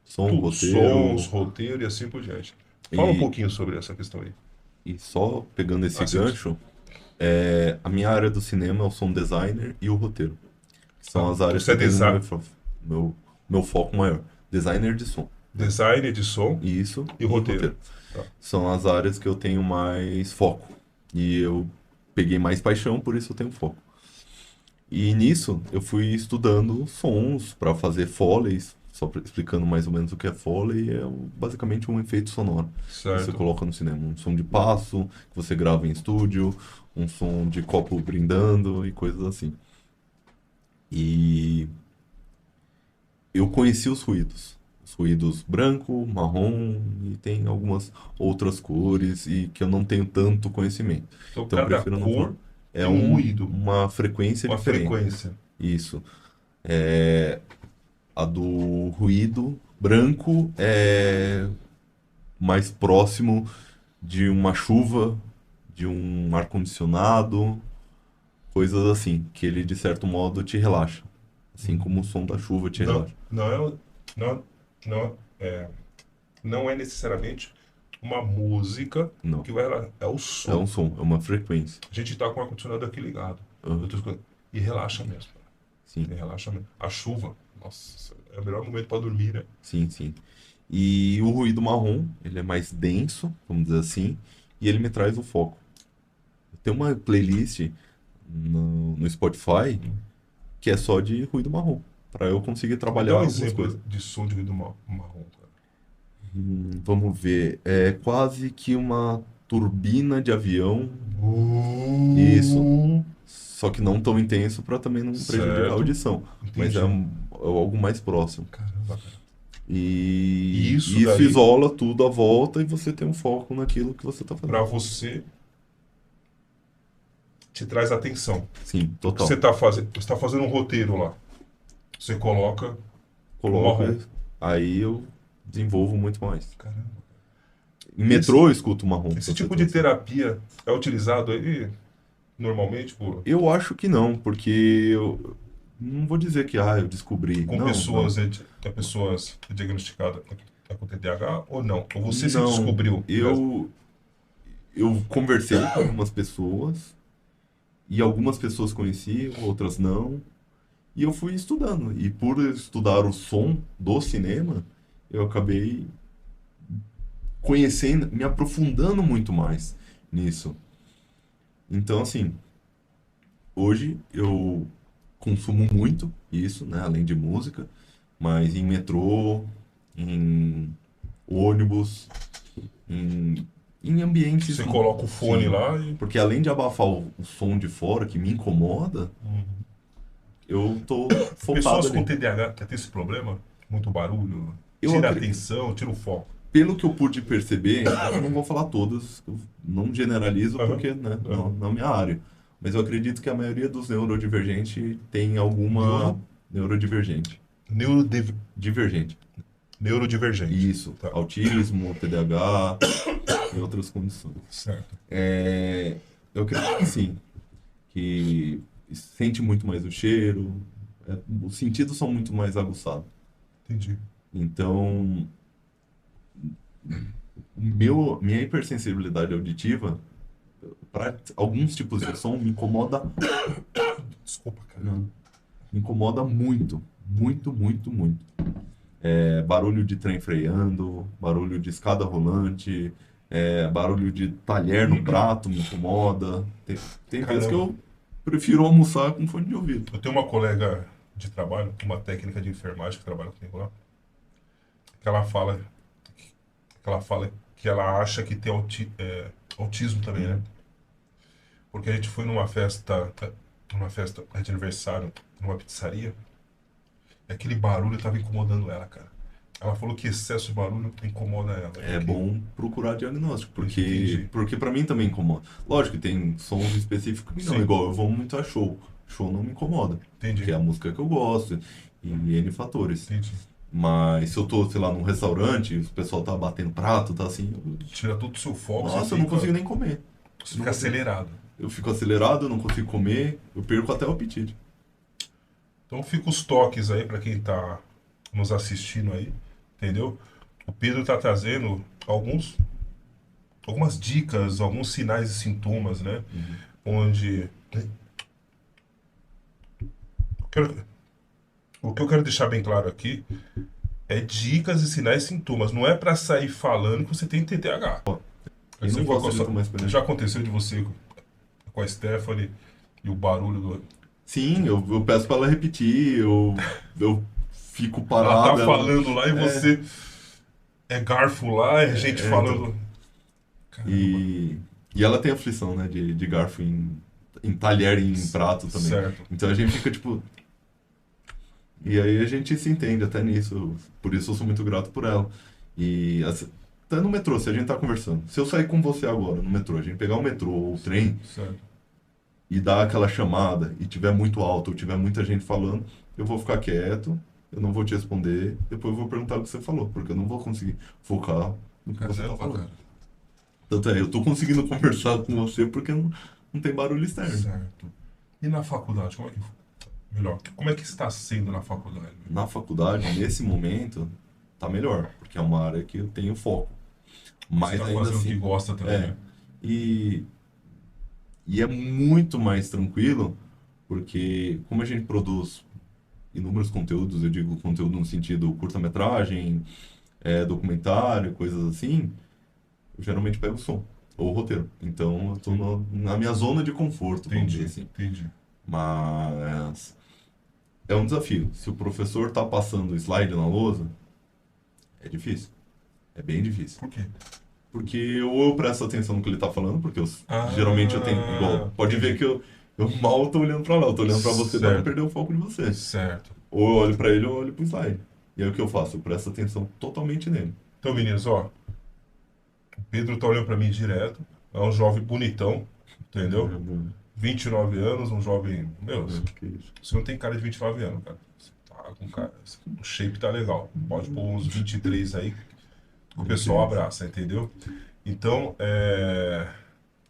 Som, tudo, roteiro. sons, roteiro e assim por diante. Fala um E, pouquinho sobre essa questão aí. e só pegando esse Sim. gancho, a minha área do cinema é o som designer e o roteiro. Que são as áreas Você que é eu tenho design, meu foco maior. Designer de som. design de som Isso e roteiro. Tá. São as áreas que eu tenho mais foco. E eu peguei mais paixão, por isso eu tenho foco. E nisso eu fui estudando sons para fazer Foleys, explicando mais ou menos o que é Foley, basicamente um efeito sonoro que você Certo. coloca no cinema. Um som de passo que você grava em estúdio, um som de copo brindando e coisas assim. E eu conheci os ruídos. Os ruídos branco, marrom e tem algumas outras cores e que eu não tenho tanto conhecimento. Então, Então eu cada prefiro não cor falar. É tem um ruído, uma frequência uma diferente. frequência. Isso. A do ruído branco é mais próximo de uma chuva, de um ar-condicionado, coisas assim, que ele de certo modo te relaxa. Assim como o som da chuva te Não, relaxa. não é necessariamente uma música Não. que vai lá, é o É som. um som, é uma frequência. A gente tá com o ar-condicionado aqui ligado. Aham. Outras coisas. E relaxa mesmo. Sim, E relaxa mesmo. A chuva, nossa, é o melhor momento pra dormir, né? sim, sim. E o ruído marrom, ele é mais denso, vamos dizer assim, e ele me traz o foco. Tem uma playlist no Spotify que é só de ruído marrom, para eu conseguir Me trabalhar dá um algumas coisas. exemplo de som de ruído marrom, cara. Vamos ver, é quase que uma turbina de avião, isso, só que não tão intenso para também não prejudicar a Certo. audição, mas Entendi. é algo mais próximo. Caramba, cara. E Isso isso daí- isola tudo à volta e você tem um foco naquilo que você está Pra fazendo. você, te traz atenção. Sim, O que total. você tá fazendo? Você tá fazendo um roteiro lá. Você coloca Coloco, marrom. aí eu desenvolvo muito mais. Caramba. Em metrô eu escuto marrom. Esse pra tipo você de ter noção. terapia é utilizado aí normalmente Eu acho que não, porque eu não vou dizer que eu descobri. com Não, pessoas, não. pessoas diagnosticadas com TDAH ou não? Ou você se Não, descobriu? eu conversei com algumas pessoas e algumas pessoas conheci, outras não. E eu fui estudando. E por estudar o som do cinema, eu acabei conhecendo, me aprofundando muito mais nisso. Então, assim, hoje eu consumo muito isso, né, além de música, mas em metrô, em ônibus, em, em ambientes. Você coloca o fone Sim, lá e. porque além de abafar o som de fora, que me incomoda, eu tô focado Pessoas com ali. TDAH que tem esse problema, muito barulho, Eu tira a acre- atenção, tira o foco. Pelo que eu pude perceber, eu não vou falar todas, eu não generalizo Aham, porque, né, aham. não é minha área. Mas eu acredito que a maioria dos neurodivergentes tem alguma neurodivergente. Neurodiv- Divergente. Neurodivergente. Isso. Tá. Autismo, TDAH e outras condições. Certo. Eu acredito que sim, que sente muito mais o cheiro, os sentidos são muito mais aguçados. Entendi. Então, minha hipersensibilidade auditiva, para alguns tipos de som, me incomoda, Desculpa, cara. me incomoda muito, muito, muito, muito. Barulho de trem freando, barulho de escada rolante, barulho de talher no prato me incomoda. Tem vezes que eu prefiro almoçar com fone de ouvido. Eu tenho uma colega de trabalho, uma técnica de enfermagem que trabalha comigo lá, que ela fala que ela acha que tem autismo também, né? Porque a gente foi numa festa de aniversário, numa pizzaria, e aquele barulho tava incomodando ela, cara. Ela falou que excesso de barulho incomoda ela. É porque- bom procurar diagnóstico, Entendi. porque para mim também incomoda. Lógico que tem sons específicos que não, Sim. igual eu vou muito a show. Show não me incomoda, Entendi. porque é a música que eu gosto e N fatores. Entendi. Mas se eu tô, sei lá, num restaurante, o pessoal tá batendo prato, tá assim, Tira todo o seu foco. nossa, você eu não fica- consigo nem comer. Você fica acelerado. Eu fico acelerado, eu não consigo comer, eu perco até o apetite. Então fica os toques aí pra quem tá nos assistindo aí, entendeu? O Pedro tá trazendo algumas dicas, alguns sinais e sintomas, né? Onde o que eu quero deixar bem claro aqui é dicas e sinais e sintomas. Não é pra sair falando que você tem TDAH. Eu não gosto de tomar experiência. Já aconteceu de você com a Stephanie e o barulho do. Sim, eu peço pra ela repetir, eu fico Ela parado. tá falando lá e você é garfo lá, é gente falando. Caramba. E ela tem aflição, né, de garfo em talher e em prato também. Certo. Então a gente fica tipo. E aí a gente se entende até nisso. Por isso eu sou muito grato por ela. E até no metrô, se a gente tá conversando. Se eu sair com você agora no metrô, a gente pegar o metrô ou o trem Certo. e dar aquela chamada e tiver muito alto ou tiver muita gente falando, eu vou ficar quieto, eu não vou te responder, depois eu vou perguntar o que você falou, porque eu não vou conseguir focar no que você tá Caramba, falando. cara. Tanto é, eu tô conseguindo conversar com você porque não tem barulho externo. Certo. E na faculdade, como é que. Melhor, como é que está sendo na faculdade? Na faculdade, nesse momento, tá melhor, porque é uma área que eu tenho foco. Mas tá ainda fazendo o assim, que gosta também, né? e, e é muito mais tranquilo, porque como a gente produz inúmeros conteúdos, eu digo conteúdo no sentido curta-metragem, documentário, coisas assim, eu geralmente pego o som ou o roteiro. Então eu tô na minha zona de conforto, vamos dizer assim. Entendi. Mas é um desafio. Se o professor está passando o slide na lousa, é difícil. É bem difícil. Por quê? Porque ou eu presto atenção no que ele está falando, porque Ah, geralmente eu tenho. Igual, pode ver que eu mal estou olhando para lá, eu estou olhando para você para não Certo. perder o foco de você. Certo. Ou eu olho para ele ou eu olho para o slide. E aí o que eu faço? Eu presto atenção totalmente nele. Então, meninos, ó, o Pedro tá olhando pra mim direto. É um jovem bonitão, entendeu? 29 anos, um jovem. Meu, Que isso. você não tem cara de 29 anos, cara. Você tá com cara. O shape tá legal. Pode pôr uns 23 aí que o pessoal abraça, entendeu? Então,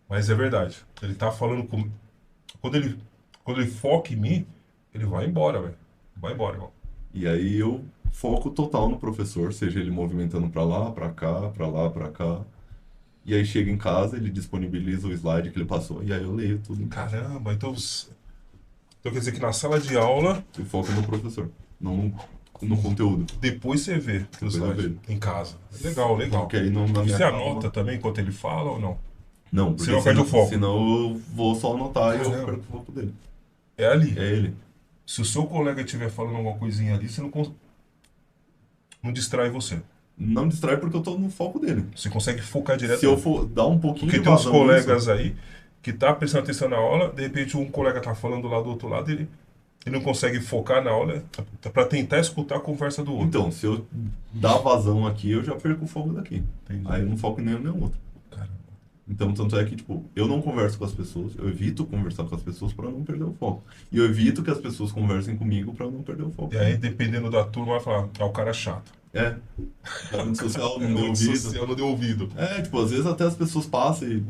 mas é verdade. Ele tá falando com. Quando ele foca em mim, ele vai embora, velho. Vai embora, irmão. E aí eu foco total no professor, seja ele movimentando para lá, para cá, para lá, para cá. E aí chega em casa, ele disponibiliza o slide que ele passou, e aí eu leio tudo em casa. Caramba, então. Então quer dizer que na sala de aula, Eu foco no professor, não no conteúdo. depois você vê o Depois eu slide vejo. em casa. Legal, legal. Porque aí na minha Você aula- anota também enquanto ele fala ou não? Não, porque Senão perde o foco. senão eu vou só anotar e eu Caramba. perco o foco dele. É ali. É ele. Se o seu colega estiver falando alguma coisinha ali, você não distrai você. Não distrai porque eu tô no foco dele. Você consegue focar direto. Se eu for dar um pouquinho Porque de tem uns vazão colegas nisso, aí que tá prestando atenção na aula, de repente um colega tá falando lá do outro lado, ele não consegue focar na aula para tentar escutar a conversa do outro. então, se eu dar vazão aqui, eu já perco o foco daqui. Entendi. Aí eu não foco em nenhum nem outro. Caramba. Então, tanto é que, tipo, eu não converso com as pessoas, eu evito conversar com as pessoas para não perder o foco. E eu evito que as pessoas conversem comigo para não perder o foco. E aí, dependendo da turma, vai falar, o cara é chato. É. Tá no social, não deu Social ouvido. não deu ouvido. É, tipo, às vezes até as pessoas passam e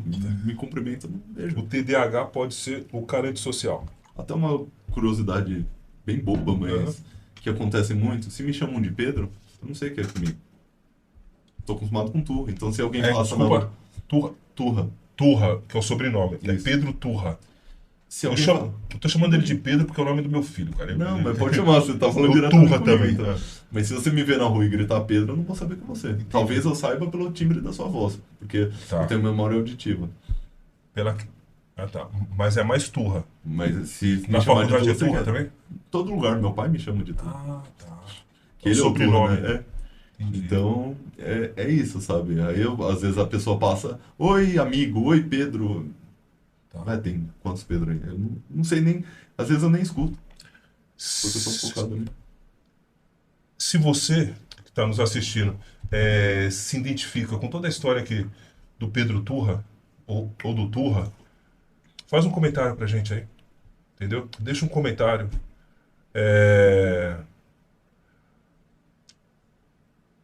me cumprimentam, não beijo. O TDAH pode ser o cara antissocial. Até uma curiosidade bem boba, mas que acontece muito. Se me chamam de Pedro, eu não sei o que é comigo. Tô acostumado com Turra. Então se alguém passa na desculpa, rua... Turra, Turra. Turra, que é o sobrenome. É Isso. Pedro Turra. Se Eu, alguém eu tô chamando ele de Pedro porque é o nome do meu filho, cara. Não, mas pode chamar, você tá falando O diretamente Turra comigo, também. então. Mas se você me ver na rua e gritar Pedro, eu não vou saber que é você. Talvez eu saiba pelo timbre da sua voz, porque Tá. eu tenho memória auditiva. Ah, tá. Mas é mais Turra. Mas se Na me chamar de faculdade é Turra, Turra também? todo lugar, meu pai me chama de Turra. Ah, tá. Que ele é o sobrenome, Turra, né? Entendi. Então, é isso, sabe? Aí, às vezes, a pessoa passa, oi, amigo, oi, Pedro. Tá. Vai, tem quantos Pedro aí? Eu não sei nem, às vezes eu nem escuto, porque eu tô focado ali. Se você que está nos assistindo se identifica com toda a história aqui do Pedro Turra ou do Turra, faz um comentário pra gente aí, entendeu? Deixa um comentário.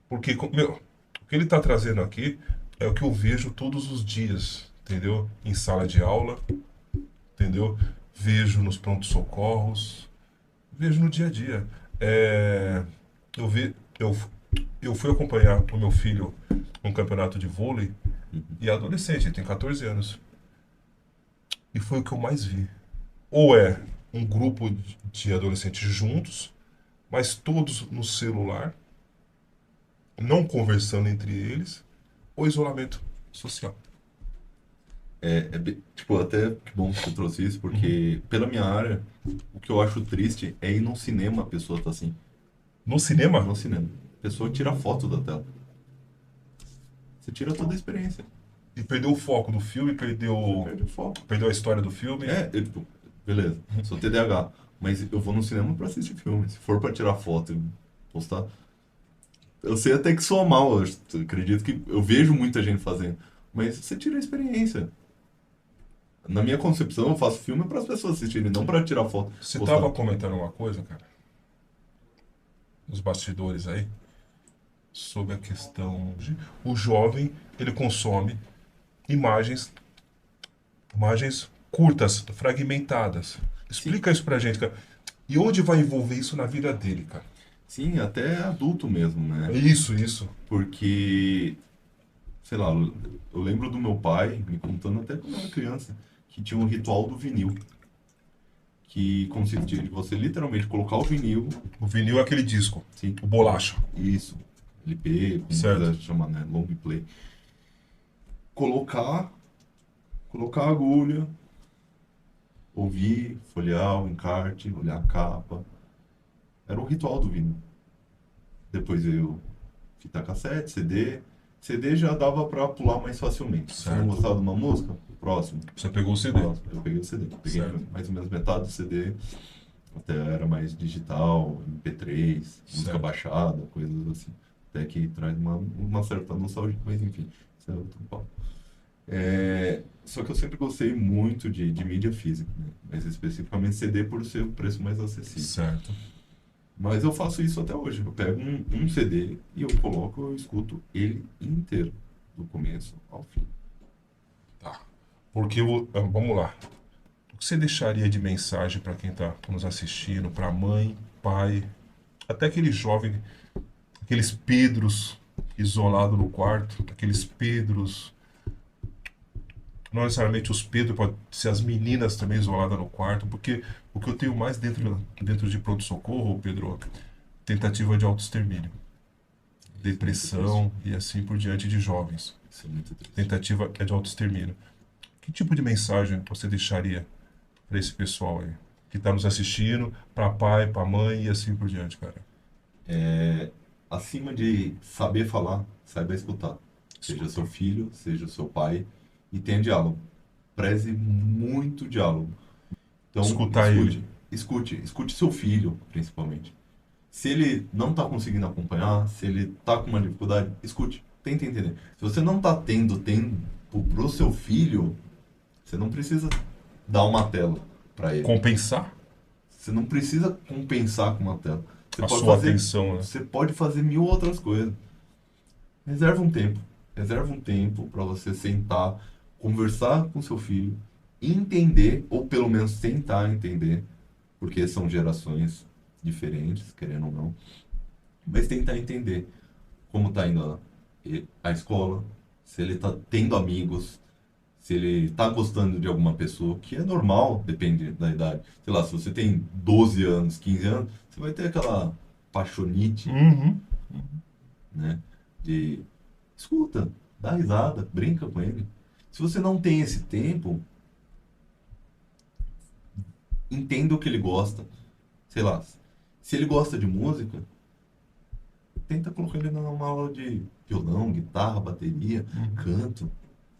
Porque meu, o que ele está trazendo aqui é o que eu vejo todos os dias, entendeu? Em sala de aula, entendeu? Vejo nos prontos-socorros, vejo no dia a dia. Eu fui acompanhar o meu filho num campeonato de vôlei e é adolescente, ele tem 14 anos. E foi o que eu mais vi. Ou é um grupo de adolescentes juntos, mas todos no celular, não conversando entre eles, ou isolamento social. Tipo, até que bom que você trouxe isso, porque pela minha área, o que eu acho triste é ir num cinema a pessoa tá assim. No cinema? No cinema. A pessoa tira foto da tela. Você tira toda a experiência. E perdeu o foco do filme, Perde o foco. perdeu a história do filme. Tipo, beleza, sou TDAH, mas eu vou no cinema pra assistir filme. Se for pra tirar foto e postar. Eu sei até que soa mal, eu acredito que eu vejo muita gente fazendo, mas você tira a experiência. Na minha concepção, eu faço filme para as pessoas assistirem, não para tirar foto. Você postar. tava comentando uma coisa, cara, nos bastidores aí, sobre a questão de o jovem, ele consome imagens curtas, fragmentadas. Explica isso pra gente, cara. E onde vai envolver isso na vida dele, cara? Sim, até adulto mesmo, né? Isso. Porque sei lá, eu lembro do meu pai me contando até quando eu era criança, que tinha um ritual do vinil, que consistia de você literalmente colocar o vinil, O vinil é aquele disco, sim, o bolacha. isso, LP, como Certo. quiser chamar, né, long play, colocar, colocar a agulha, ouvir, folhear o encarte, olhar a capa, era o ritual do vinil. Depois veio fita cassete, CD. CD já dava pra pular mais facilmente. Se você não Certo. gostava de uma música, próximo. Você pegou o CD. Próximo. Eu peguei o CD. Peguei Certo. mais ou menos metade do CD. Até era mais digital, MP3, música Certo. baixada, coisas assim. Até que traz uma certa nostalgia, mas enfim, isso é outro papo. Só que eu sempre gostei muito de mídia física, né? Mas especificamente CD por ser o preço mais acessível. Certo. Mas eu faço isso até hoje. Eu pego um CD e eu coloco, eu escuto ele inteiro, do começo ao fim. Tá. Porque, vamos lá. O que você deixaria de mensagem para quem está nos assistindo, para mãe, pai, até aquele jovem, aqueles Pedros isolados no quarto, aqueles Pedros, não necessariamente os Pedros, pode ser as meninas também isoladas no quarto, porque o que eu tenho mais dentro de pronto-socorro, Pedro, tentativa de autoextermínio, depressão e assim por diante de jovens. Isso é muito triste. Tentativa é de autoextermínio. Que tipo de mensagem você deixaria para esse pessoal aí que está nos assistindo, para pai, para mãe e assim por diante, cara? Acima de saber falar, saiba escutar. Seja seu filho, seja seu pai, e tenha diálogo. Preze muito diálogo. Então, Escutar ele. Escute seu filho, principalmente. Se ele não está conseguindo acompanhar, se ele está com uma dificuldade, escute, tente entender. Se você não está tendo tempo pro seu filho, você não precisa dar uma tela para ele. Compensar Você não precisa compensar com uma tela. Você a pode sua fazer, atenção, né? você pode fazer mil outras coisas. Reserva um tempo. Reserva um tempo para você sentar, conversar com seu filho, entender, ou pelo menos tentar entender, porque são gerações diferentes, querendo ou não, mas tentar entender como está indo a escola, se ele está tendo amigos, se ele está gostando de alguma pessoa, que é normal, depende da idade. Sei lá, se você tem 12 anos, 15 anos, você vai ter aquela paixonite, Uhum. né? De escuta, dá risada, brinca com ele. Se você não tem esse tempo, entenda o que ele gosta. Sei lá, se ele gosta de música, tenta colocar ele numa aula de violão, guitarra, bateria, canto.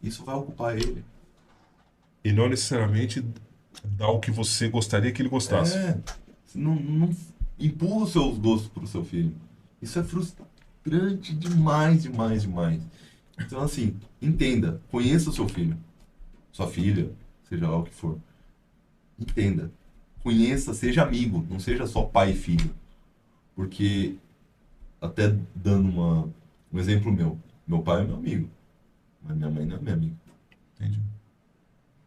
Isso vai ocupar ele. E não necessariamente dar o que você gostaria que ele gostasse. Você não empurra os seus gostos para o seu filho. Isso é frustrante demais, demais, demais. Então, assim, entenda, conheça o seu filho, sua filha, seja lá o que for. Entenda, conheça, seja amigo, não seja só pai e filho. Porque, até dando um exemplo meu pai é meu amigo, mas minha mãe não é minha amiga. Entendi.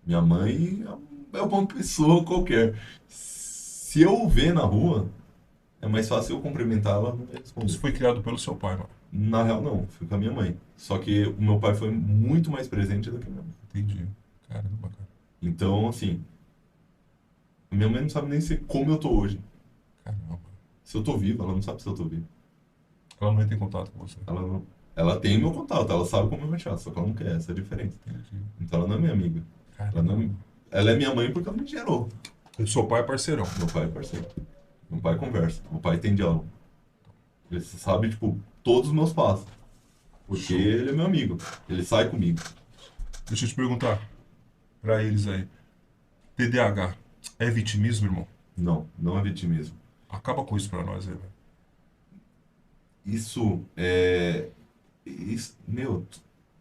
Minha mãe é uma pessoa qualquer. Se eu ver na rua, é mais fácil eu cumprimentar ela não me responder. Isso foi criado pelo seu pai, mano. Na real, não. Fui com a minha mãe. Só que o meu pai foi muito mais presente do que a minha mãe. Entendi. Caramba, cara. Então, assim, a minha mãe não sabe nem como eu tô hoje. Caramba. Se eu tô vivo, ela não sabe se eu tô vivo. Ela não entra em contato com você. Ela tem meu contato, ela sabe como eu me chamo, só que ela não quer, essa é a diferença. Entendi. Então ela não é minha amiga. Ela, Caramba. não, ela é minha mãe porque ela me gerou. O seu pai é parceirão. Meu pai é parceiro. Meu pai conversa. Meu pai tem diálogo. Ele sabe, tipo, todos os meus passos. Porque ele é meu amigo. Ele sai comigo. Deixa eu te perguntar pra eles aí. TDAH é vitimismo, irmão? Não, não é vitimismo. Acaba com isso pra nós aí, velho. Isso é. Meu,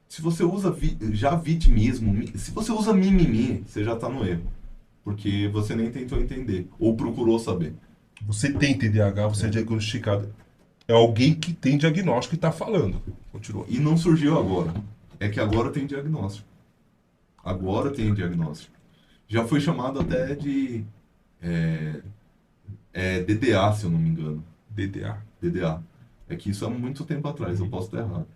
se você usa já vitimismo, se você usa mimimi, você já tá no erro. Porque você nem tentou entender. Ou procurou saber. Você tem TDAH, você é diagnosticado. É alguém que tem diagnóstico e tá falando. Continua. E não surgiu agora. É que agora tem diagnóstico. Agora tem diagnóstico. Já foi chamado até de DDA, se eu não me engano. DDA. DDA. É que isso há muito tempo atrás, eu posso estar errado.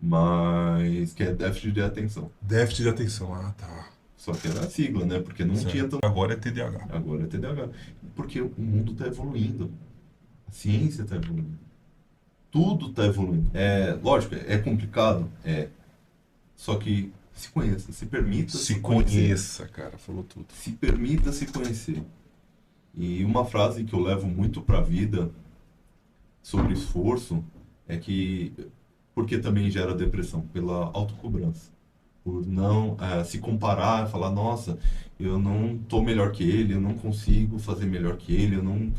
mas que é déficit de atenção. Déficit de atenção. Ah, tá. Só que era a sigla, né? Porque não Certo. tinha tão... Agora é TDAH. Agora é TDAH. Porque o mundo está evoluindo. A ciência está evoluindo. Tudo está evoluindo. É, lógico, é complicado, é. Só que se conheça, se permita Se conhecer. conheça, cara. Falou tudo. Se permita se conhecer. E uma frase que eu levo muito para a vida sobre esforço é que, porque também gera depressão, pela autocobrança. Por não se comparar, falar, nossa, eu não tô melhor que ele, eu não consigo fazer melhor que ele, eu não...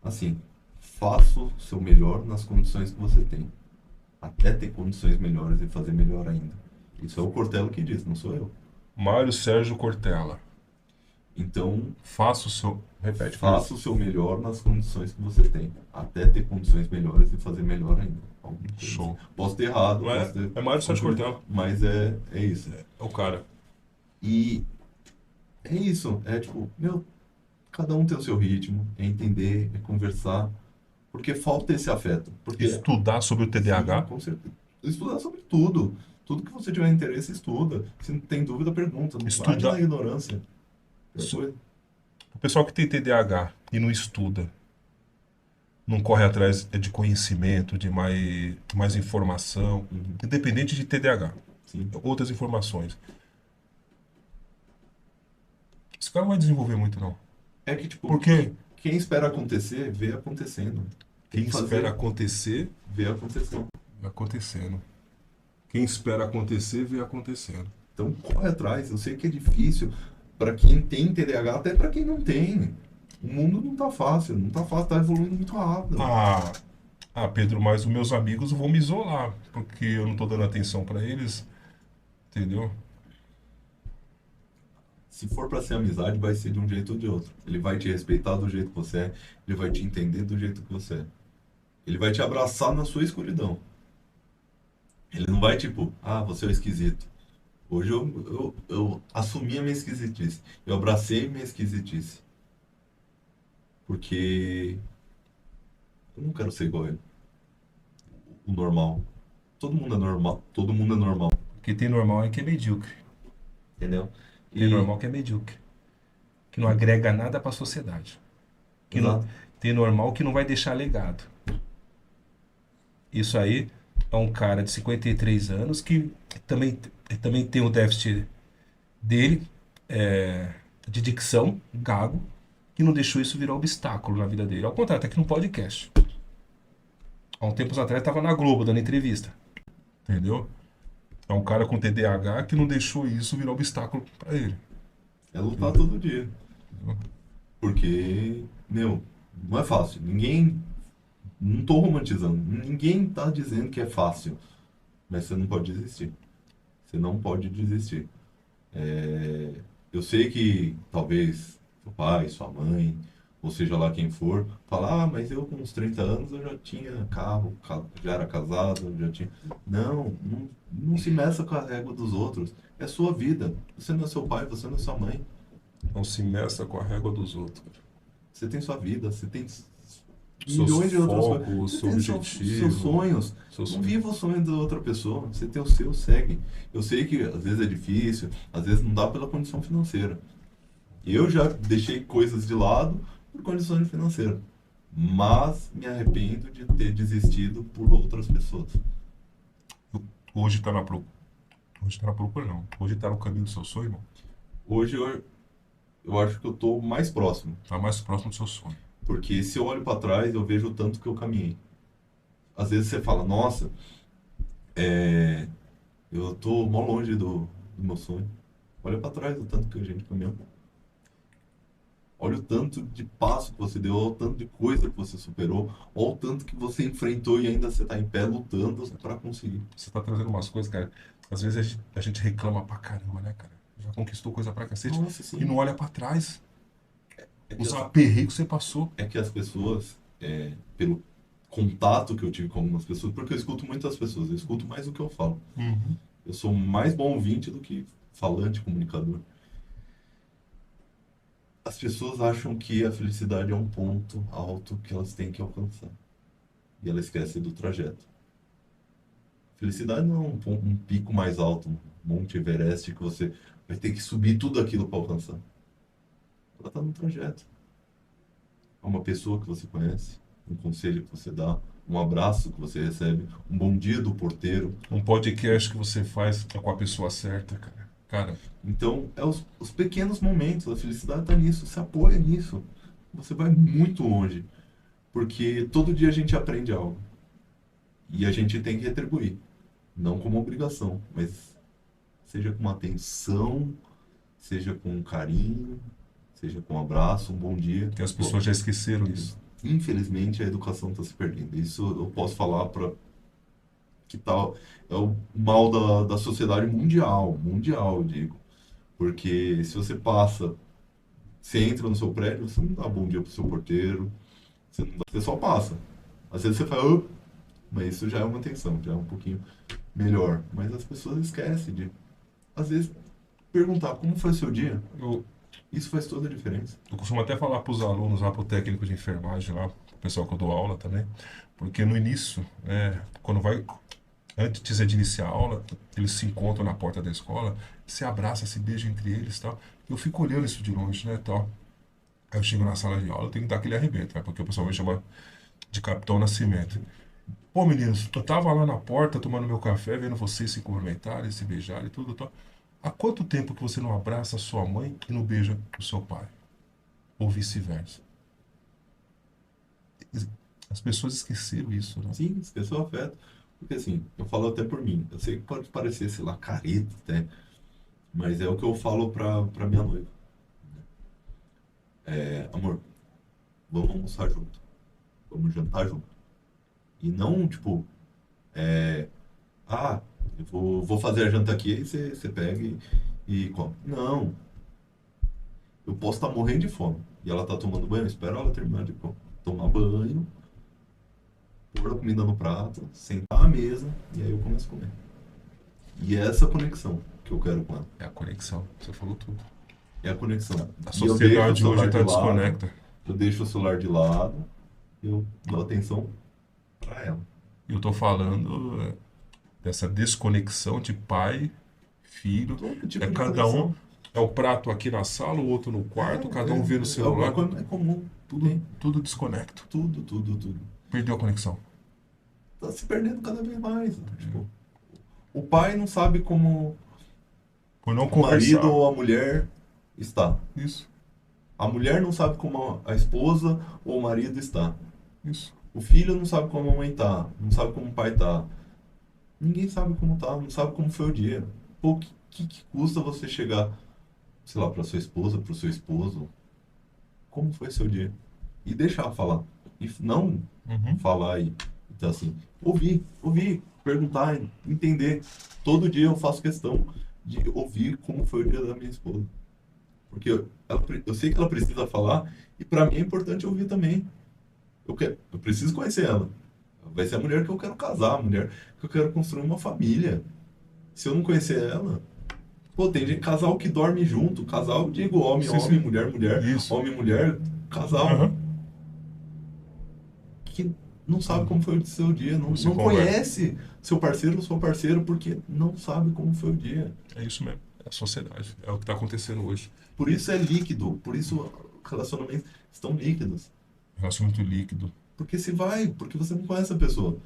Assim, faça o seu melhor nas condições que você tem. Até ter condições melhores e fazer melhor ainda. Isso é o Cortella que diz, não sou eu. Mário Sérgio Cortella. Então, Faça o seu. Repete. faça o seu melhor nas condições que você tem. Até ter condições melhores e fazer melhor ainda. Alguma coisa Show. assim. Posso ter errado. Não é? Posso ter... É Mário Sérgio Cortella. Mas é isso. É o cara. E é isso. É tipo, meu, cada um tem o seu ritmo. É entender, é conversar. Porque falta esse afeto. Porque Estudar sobre o sim, TDAH. com certeza. Estudar sobre tudo. Tudo que você tiver interesse, estuda. Se não tem dúvida, pergunta. Não bate Estudar- na ignorância. Isso- Depois, O pessoal que tem TDAH e não estuda, não corre atrás de conhecimento, de mais informação, independente de TDAH, sim. outras informações. Esse cara não vai desenvolver muito, não. É que, tipo, Porque quem espera acontecer, vê acontecendo. quem Tem que fazer, espera acontecer, vê acontecendo. vê acontecendo. Quem espera acontecer, vê acontecendo. Então, corre atrás. Eu sei que é difícil para quem tem TDAH, até para quem não tem. O mundo não tá fácil, não tá fácil, tá evoluindo muito rápido. Pedro, mas os meus amigos vão me isolar, porque eu não tô dando atenção pra eles, entendeu? Se for para ser amizade, vai ser de um jeito ou de outro. Ele vai te respeitar do jeito que você é, ele vai te entender do jeito que você é. Ele vai te abraçar na sua escuridão. Ele não vai tipo, você é o esquisito. Hoje eu assumi a minha esquisitice. Eu abracei minha esquisitice. Porque eu não quero ser igual a ele. O normal. Todo mundo é normal. Todo mundo é normal. Porque tem normal é que é medíocre. Entendeu? Tem normal que é medíocre. Que não agrega nada pra sociedade. Que não, Exato. tem normal que não vai deixar legado. Isso aí é um cara de 53 anos que também tem o déficit dele, de dicção, gago, que não deixou isso virar obstáculo na vida dele. Ao contrário, tá aqui no podcast. Há um tempo atrás estava na Globo dando entrevista. Entendeu? É um cara com TDAH que não deixou isso virar obstáculo pra ele. É lutar todo dia. Porque, meu, não é fácil. Ninguém. Não tô romantizando. Ninguém tá dizendo que é fácil. Mas você não pode desistir. Você não pode desistir. Eu sei que talvez seu pai, sua mãe, ou seja lá quem for, fala, mas eu com uns 30 anos eu já tinha carro, já era casado, eu já tinha. Não se meça com a régua dos outros. É sua vida. Você não é seu pai, você não é sua mãe. Não se meça com a régua dos outros. Você tem sua vida, você tem Seus milhões de outras focos, coisas. Você seu tem objetivo. seus sonhos. Seus Não sonhos. viva o sonho da outra pessoa. Você tem o seu, segue. Eu sei que às vezes é difícil, às vezes não dá pela condição financeira. Eu já deixei coisas de lado por condições financeiras. Mas me arrependo de ter desistido por outras pessoas. Hoje tá na procura. Hoje tá na procura, não. Hoje tá no caminho do seu sonho, irmão. Hoje eu acho que eu estou mais próximo. Tá mais próximo do seu sonho. Porque se eu olho para trás, eu vejo o tanto que eu caminhei. Às vezes você fala, nossa, eu tô mó longe do meu sonho. Olha para trás o tanto que a gente caminhou. Olha o tanto de passo que você deu, olha o tanto de coisa que você superou, olha o tanto que você enfrentou e ainda você tá em pé lutando para conseguir. Você tá trazendo umas coisas, cara. Às vezes a gente reclama pra caramba, né, cara? Já conquistou coisa pra cacete Nossa, sim. e não olha pra trás. É que Os as- aperreios que você passou. É que as pessoas, pelo contato que eu tive com algumas pessoas, porque eu escuto muitas pessoas, eu escuto mais do que eu falo. Eu sou mais bom ouvinte do que falante, comunicador. As pessoas acham que a felicidade é um ponto alto que elas têm que alcançar. E ela esquece do trajeto. Felicidade não é um pico mais alto, um Monte Everest que você vai ter que subir tudo aquilo para alcançar. Ela está no trajeto. É uma pessoa que você conhece, um conselho que você dá, um abraço que você recebe, um bom dia do porteiro. Um podcast que você faz com a pessoa certa, cara. Cara, Então, é os pequenos momentos, a felicidade está nisso, se apoia nisso. Você vai muito longe, porque todo dia a gente aprende algo. E a gente tem que retribuir, não como obrigação, mas seja com uma atenção, seja com um carinho, seja com um abraço, um bom dia. que as pessoas já esqueceram isso. Infelizmente, a educação está se perdendo. Isso eu posso falar para que tal é o mal da sociedade mundial, eu digo. Porque se você passa, você entra no seu prédio, você não dá bom dia pro seu porteiro, você só passa. Às vezes você fala, "Ah", mas isso já é uma atenção, já é um pouquinho melhor. Mas as pessoas esquecem de, às vezes, perguntar como foi seu dia. Eu, Isso faz toda a diferença. eu costumo até falar para os alunos lá, para o técnico de enfermagem lá, pro pessoal que eu dou aula também, porque no início, quando vai, antes de iniciar a aula, eles se encontram na porta da escola, se abraça, se beija entre eles, tal. Eu fico olhando isso de longe, né, tal. Aí eu chego na sala de aula, eu tenho que dar aquele arrebento, né, porque o pessoal me chama de Capitão Nascimento. Pô, meninos, eu tava lá na porta tomando meu café, vendo vocês se cumprimentarem, se beijarem e tudo, tal. Há quanto tempo que você não abraça a sua mãe e não beija o seu pai? Ou vice-versa? As pessoas esqueceram isso, né? Sim, esquece o afeto. Porque assim, eu falo até por mim. Eu sei que pode parecer, sei lá, careta até, mas é o que eu falo pra minha noiva. Amor, vamos almoçar junto. Vamos jantar junto. E não, tipo, é, eu vou fazer a janta aqui, aí você pega e come. Não, eu posso estar morrendo de fome. E ela tá tomando banho, eu espero ela terminar de tomar banho, pôr a comida no prato, sentar à mesa, e aí eu começo a comer. E é essa conexão que eu quero com ela. É a conexão. Você falou tudo. É a conexão. A E eu deixo o sociedade celular hoje está de lado, desconecta. eu deixo o celular de lado, eu dou atenção pra ela. E eu tô falando dessa desconexão de pai, filho. Todo tipo É de cada um. conexão. É o prato aqui na sala, o outro no quarto, cada um vê no É celular. uma coisa comum. Tudo, tudo desconecto. Tudo. Perdeu a conexão. Tá se perdendo cada vez mais. Tipo, o pai não sabe como Por não o marido conversar. ou a mulher está. Isso, A mulher não sabe como a esposa ou o marido está. isso. O filho não sabe como a mãe tá, não sabe como o pai tá. Ninguém sabe como tá, não sabe como foi o dia. Pô, o que custa você chegar, sei lá, pra sua esposa, pro seu esposo, como foi seu dia? E deixar falar. E não Uhum. falar e então assim, ouvir, perguntar, entender. Todo dia eu faço questão de ouvir como foi o dia da minha esposa. Porque eu sei que ela precisa falar e pra mim é importante ouvir também. Eu preciso conhecer ela. Vai ser a mulher que eu quero casar, a mulher que eu quero construir uma família. Se eu não conhecer ela, pô, tem de casal que dorme junto, casal, digo, homem, Sim, homem, sim. mulher, mulher, Isso. homem, mulher, casal. Aham. Que não sabe como foi o seu dia, não Se conversa. conhece seu parceiro ou sua parceira porque não sabe como foi o dia. É isso mesmo. É a sociedade. É o que está acontecendo hoje. Por isso é líquido, por isso relacionamentos estão líquidos. Relacionamento líquido. Porque porque você não conhece a pessoa.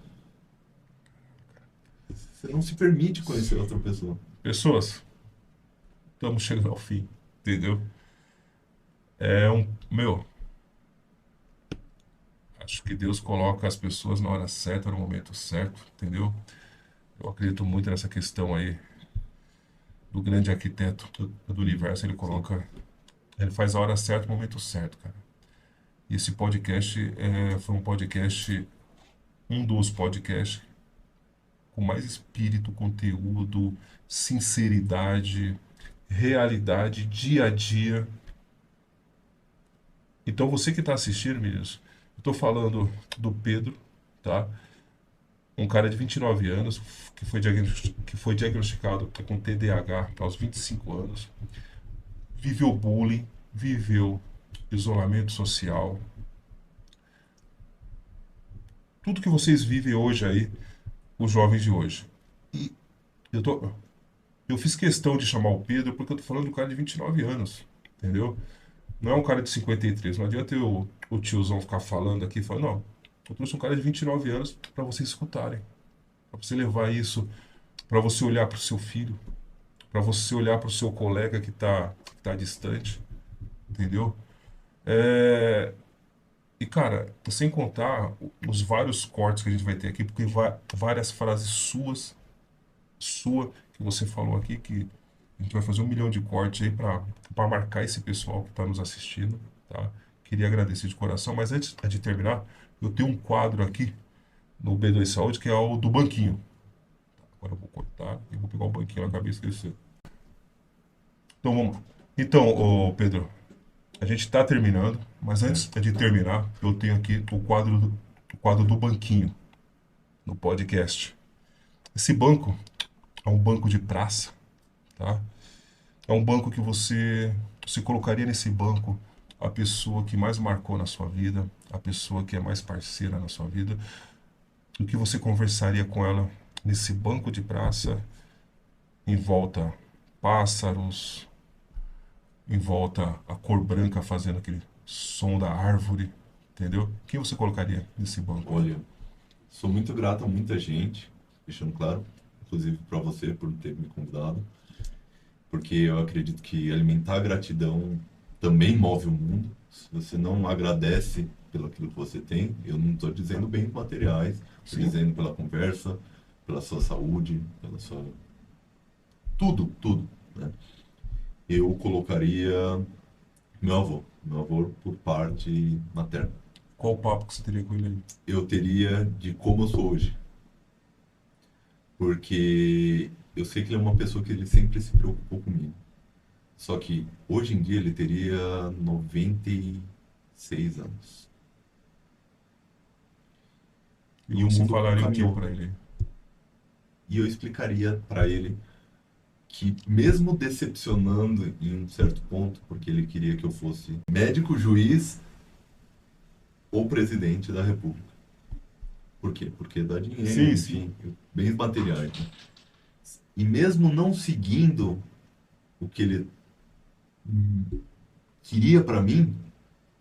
Você não se permite conhecer outra pessoa. Pessoas, estamos chegando ao fim. Entendeu? Meu, acho que Deus coloca as pessoas na hora certa, no momento certo, entendeu? Eu acredito muito nessa questão aí do grande arquiteto do universo. Ele faz a hora certa, o momento certo, cara. E esse podcast foi um dos podcasts com mais espírito, conteúdo, sinceridade, realidade, dia a dia. Então você que está assistindo, meninos, eu estou falando do Pedro, tá? Um cara de 29 anos que foi diagnosticado com TDAH aos 25 anos, viveu bullying, viveu isolamento social. Tudo que vocês vivem hoje aí, os jovens de hoje. Eu fiz questão de chamar o Pedro porque eu tô falando do cara de 29 anos, entendeu? Não é um cara de 53. Não adianta o tiozão ficar falando aqui, falando, não, eu trouxe um cara de 29 anos para vocês escutarem, para você levar isso, para você olhar para o seu filho, para você olhar para o seu colega que tá distante, entendeu? É, e, cara, sem contar os vários cortes que a gente vai ter aqui, porque várias frases sua, que você falou aqui, que a gente vai fazer 1 milhão de cortes aí para marcar esse pessoal que está nos assistindo, tá? Queria agradecer de coração, mas antes de terminar, eu tenho um quadro aqui no B2 Saúde que é o do banquinho. Agora eu vou cortar e vou pegar o banquinho, eu acabei esquecendo. Então vamos lá. Então, ô Pedro, a gente está terminando, mas antes de terminar, eu tenho aqui o quadro do banquinho no podcast. Esse banco é um banco de praça, tá? É um banco que você colocaria nesse banco a pessoa que mais marcou na sua vida, a pessoa que é mais parceira na sua vida, o que você conversaria com ela nesse banco de praça, em volta pássaros, em volta a cor branca fazendo aquele som da árvore, entendeu? Quem você colocaria nesse banco? Olha, sou muito grato a muita gente, deixando claro, inclusive para você por ter me convidado, porque eu acredito que alimentar a gratidão também move o mundo. Se você não agradece pelo aquilo que você tem, eu não estou dizendo bens materiais, estou Sim. dizendo pela conversa, pela sua saúde, pela sua... tudo, né? Eu colocaria meu avô por parte materna. Qual o papo que você teria com ele aí? Eu teria de como eu sou hoje. Porque eu sei que ele é uma pessoa que ele sempre se preocupou comigo. Só que hoje em dia ele teria 96 anos. E E o você mundo falaria o que caminhou. pra ele? E eu explicaria para ele que mesmo decepcionando em um certo ponto, porque ele queria que eu fosse médico, juiz ou presidente da República. Por quê? Porque dá dinheiro, Sim, enfim, bens materiais, né? E mesmo não seguindo o que ele queria para mim,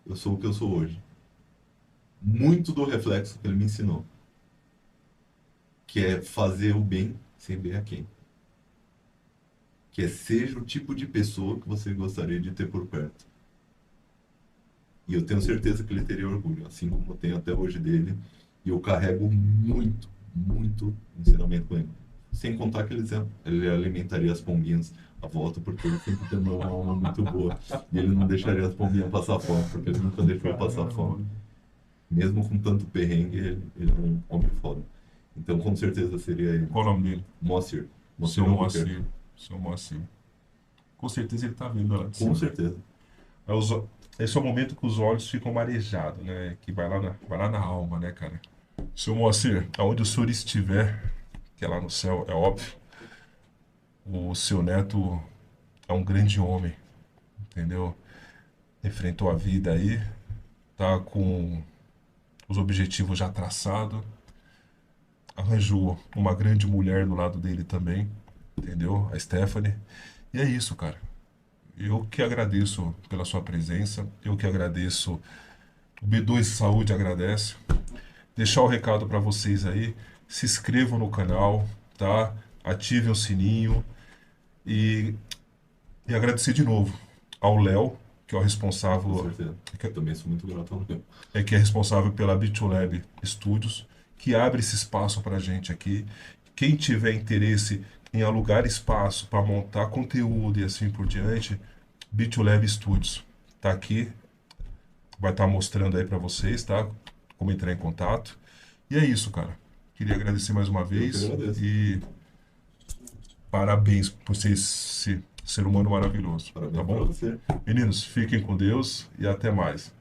eu sou o que eu sou hoje. Muito do reflexo que ele me ensinou, que é fazer o bem sem ver a quem. Que é seja o tipo de pessoa que você gostaria de ter por perto. E eu tenho certeza que ele teria orgulho, assim como eu tenho até hoje dele. E eu carrego muito ensinamento com ele. Sem contar que ele alimentaria as pombinhas à volta, porque ele sempre tem uma alma muito boa. E ele não deixaria as pombinhas passar fome, porque ele nunca deixou eu passar fome. Mesmo com tanto perrengue, ele é um homem foda. Então, com certeza, seria ele. Qual o nome dele? Moacir. Seu Albuquerque. Moacir. Seu Moacir. Com certeza ele tá vendo lá de Com cima. certeza. Esse é o momento que os olhos ficam marejados, né? Que vai lá na alma, né, cara? Seu Moacir, aonde o senhor estiver, que é lá no céu, é óbvio, o seu neto é um grande homem, entendeu? Enfrentou a vida aí, tá com os objetivos já traçados, arranjou uma grande mulher do lado dele também, entendeu? A Stephanie. E é isso, cara. Eu que agradeço pela sua presença, eu que agradeço, o B2 Saúde agradece. Deixar o recado para vocês aí, se inscrevam no canal, tá? Ativem o sininho e agradecer de novo ao Léo, que é o Com responsável, certeza. Eu também sou muito grato ao meu. que é responsável pela Bit2Lab Studios, que abre esse espaço para a gente aqui. Quem tiver interesse em alugar espaço para montar conteúdo e assim por diante, Bit2Lab Studios tá aqui, vai estar mostrando aí para vocês, tá? Como entrar em contato. E é isso, cara. Queria agradecer mais uma vez agradeço. e parabéns por ser esse ser humano maravilhoso, Parabéns tá para bom? você. Meninos, fiquem com Deus e até mais.